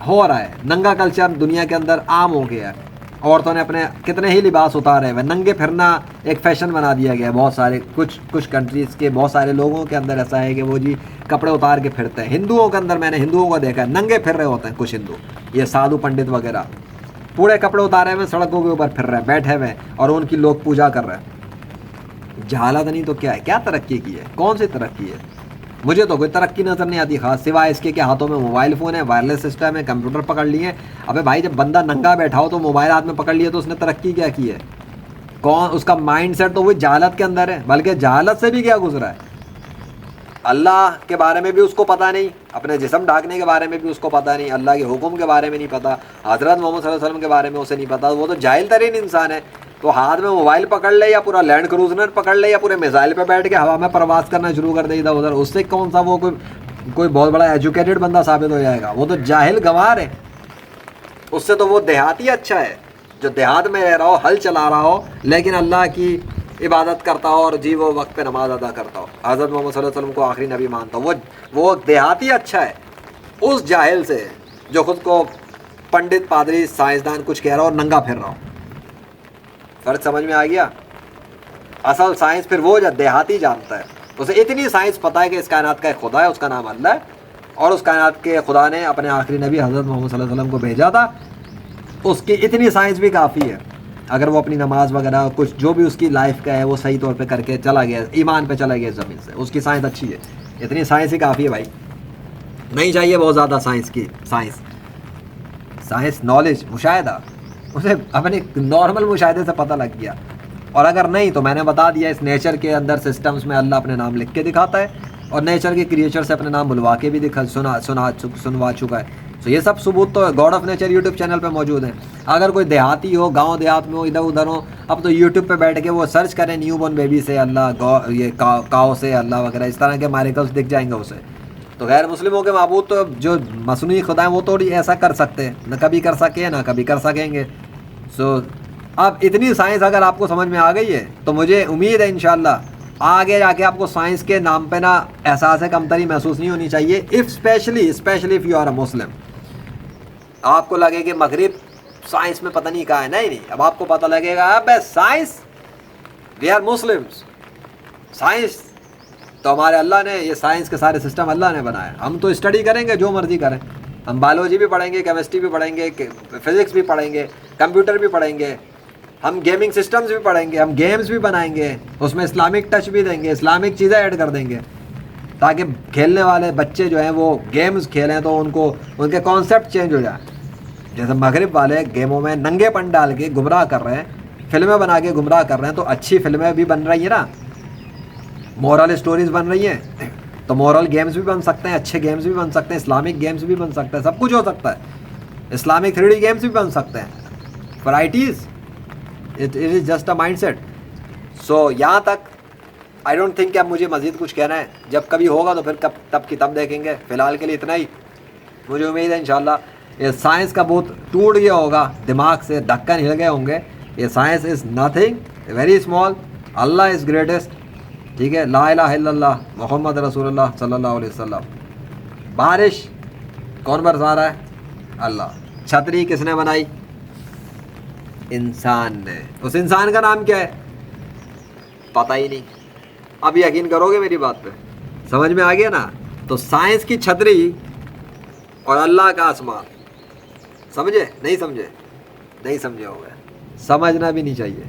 ہو رہا ہے. ننگا کلچر دنیا کے اندر عام ہو گیا ہے. عورتوں نے اپنے کتنے ہی لباس اتارے ہوئے, ننگے پھرنا ایک فیشن بنا دیا گیا ہے. بہت سارے کچھ کنٹریز کے بہت سارے لوگوں کے اندر ایسا ہے کہ وہ جی کپڑے اتار کے پھرتے ہیں. ہندوؤں کے اندر میں نے ہندوؤں کو دیکھا ہے, ننگے پھر رہے ہوتے ہیں کچھ ہندو, یہ سادھو پنڈت وغیرہ, پورے کپڑے اتارے ہوئے سڑکوں کے اوپر پھر رہے ہیں, بیٹھے ہوئے, اور ان کی لوگ پوجا کر رہے ہیں. جہالت نہیں تو کیا ہے؟ کیا ترقی کی ہے؟ کون سی ترقی ہے؟ مجھے تو کوئی ترقی نظر نہیں آتی, خاص سوائے اس کے کہ ہاتھوں میں موبائل فون ہے, وائرلیس سسٹم ہے, کمپیوٹر پکڑ لیے. ابے بھائی جب بندہ ننگا بیٹھا ہو تو موبائل ہاتھ میں پکڑ لیا تو اس نے ترقی کیا کی ہے؟ کون اس کا مائنڈ سیٹ تو وہ جہالت کے اندر ہے, بلکہ جہالت سے بھی کیا گزرا ہے. اللہ کے بارے میں بھی اس کو پتہ نہیں, اپنے جسم ڈھانکنے کے بارے میں بھی اس کو پتہ نہیں, اللہ کے حکم کے بارے میں نہیں پتہ, حضرت محمد صلی اللہ علیہ وسلم کے بارے میں اسے نہیں پتہ. وہ تو جاہل ترین انسان ہے. تو ہاتھ میں موبائل پکڑ لے, یا پورا لینڈ کروزر پکڑ لے, یا پورے میزائل پہ بیٹھ کے ہوا میں پرواز کرنا شروع کر دے ادھر ادھر, اس سے کون سا وہ کوئی بہت بڑا ایجوکیٹڈ بندہ ثابت ہو جائے گا؟ وہ تو جاہل گنوار ہے. اس سے تو وہ دیہاتی اچھا ہے جو دیہات میں رہ رہا ہو, ہل چلا رہا ہو, لیکن اللہ کی عبادت کرتا ہو, اور جی وہ وقت پہ نماز ادا کرتا ہو, حضرت محمد صلی اللہ علیہ وسلم کو آخری نبی مانتا ہو. وہ دیہاتی اچھا ہے اس جاہل سے جو خود کو پنڈت, پادری, سائنسدان کچھ کہہ رہا ہو اور ننگا پھر رہا ہو. فرق سمجھ میں آ گیا؟ اصل سائنس پھر وہ دیہاتی جانتا ہے, اسے اتنی سائنس پتہ ہے کہ اس کائنات کا ایک خدا ہے, اس کا نام اللہ ہے, اور اس کائنات کے خدا نے اپنے آخری نبی حضرت محمد صلی اللہ علیہ وسلم کو بھیجا تھا. اس کی اتنی سائنس بھی کافی ہے. اگر وہ اپنی نماز وغیرہ کچھ جو بھی اس کی لائف کا ہے وہ صحیح طور پہ کر کے چلا گیا, ایمان پہ چلا گیا زمین سے, اس کی سائنس اچھی ہے. اتنی سائنس ہی کافی ہے بھائی, نہیں چاہیے بہت زیادہ سائنس کی. سائنس نالج, مشاہدہ, اسے اپنے نارمل مشاہدے سے پتہ لگ گیا. اور اگر نہیں تو میں نے بتا دیا, اس نیچر کے اندر سسٹمز میں اللہ اپنے نام لکھ کے دکھاتا ہے, اور نیچر کے کریچر سے اپنے نام بلوا کے بھی سنوا چکا ہے. تو یہ سب ثبوت تو God of nature YouTube channel پہ موجود ہیں. اگر کوئی دیہاتی ہو, گاؤں دیہات میں ہو, ادھر ادھر ہو, اب تو یوٹیوب پہ بیٹھ کے وہ سرچ کریں نیو بورن بیبی سے اللہ, یہ کاؤ سے اللہ وغیرہ, اس طرح کے میریکلز دکھ جائیں گے اسے. تو غیر مسلموں کے معبود تو جو مصنوعی خدا ہیں وہ تھوڑی ایسا کر سکتے ہیں, نہ کبھی کر سکے نہ کبھی کر سکیں گے. سو اب اتنی سائنس اگر آپ کو سمجھ میں آ گئی ہے تو مجھے امید ہے انشاءاللہ آگے جا کے آپ کو سائنس کے نام پہ نا احساس کمتری محسوس نہیں ہونی چاہیے. اسپیشلی اف یو آر اے مسلم, آپ کو لگے کہ مغرب سائنس میں پتہ نہیں کہا ہے, نہیں, اب آپ کو پتہ لگے گا اب science, we are Muslims. Science تو ہمارے اللہ نے, یہ سائنس کے سارے سسٹم اللہ نے بنایا. ہم تو اسٹڈی کریں گے جو مرضی کریں, ہم بایولوجی بھی پڑھیں گے, کیمسٹری بھی پڑھیں گے, فزکس بھی پڑھیں گے, کمپیوٹر بھی پڑھیں گے, ہم گیمنگ سسٹمز بھی پڑھیں گے, ہم گیمز بھی بنائیں گے, اس میں اسلامک ٹچ بھی دیں گے, اسلامک چیزیں ایڈ کر دیں گے, تاکہ کھیلنے والے بچے جو ہیں وہ گیمز کھیلیں تو ان کے کانسیپٹ چینج ہو جائے. جیسے مغرب والے گیموں میں ننگے پن ڈال کے گمراہ کر رہے ہیں, فلمیں بنا کے گمراہ کر رہے ہیں, تو اچھی فلمیں بھی بن رہی ہیں نا, مورل اسٹوریز بن رہی ہیں, تو مورل گیمز بھی بن سکتے ہیں, اچھے گیمز بھی بن سکتے ہیں, اسلامک گیمز بھی بن سکتے ہیں, سب کچھ ہو سکتا ہے. اسلامک 3D گیمز بھی بن سکتے ہیں, varieties. It is just a mind set. So یہاں تک آئی ڈونٹ تھنک کہ اب مجھے مزید کچھ کہنا ہے. جب کبھی ہوگا تو پھر تب کی تب دیکھیں گے. فی الحال کے لیے اتنا ہی. مجھے امید ہے انشاءاللہ یہ سائنس کا بہت ٹوٹ گیا ہوگا, دماغ سے ڈھکن ہل گئے ہوں گے, یہ science is nothing, very small, Allah is greatest. ٹھیک ہے، لا الہ الا اللہ محمد رسول اللہ صلی اللہ علیہ وسلم. بارش کون برسا رہا ہے؟ اللہ. چھتری کس نے بنائی؟ انسان نے. اس انسان کا نام کیا ہے؟ پتہ ہی نہیں. اب یقین کرو گے میری بات پہ؟ سمجھ میں آ گیا نا؟ تو سائنس کی چھتری اور اللہ کا آسمان. سمجھے؟ نہیں سمجھے؟ نہیں سمجھے ہوگا، سمجھنا بھی نہیں چاہیے.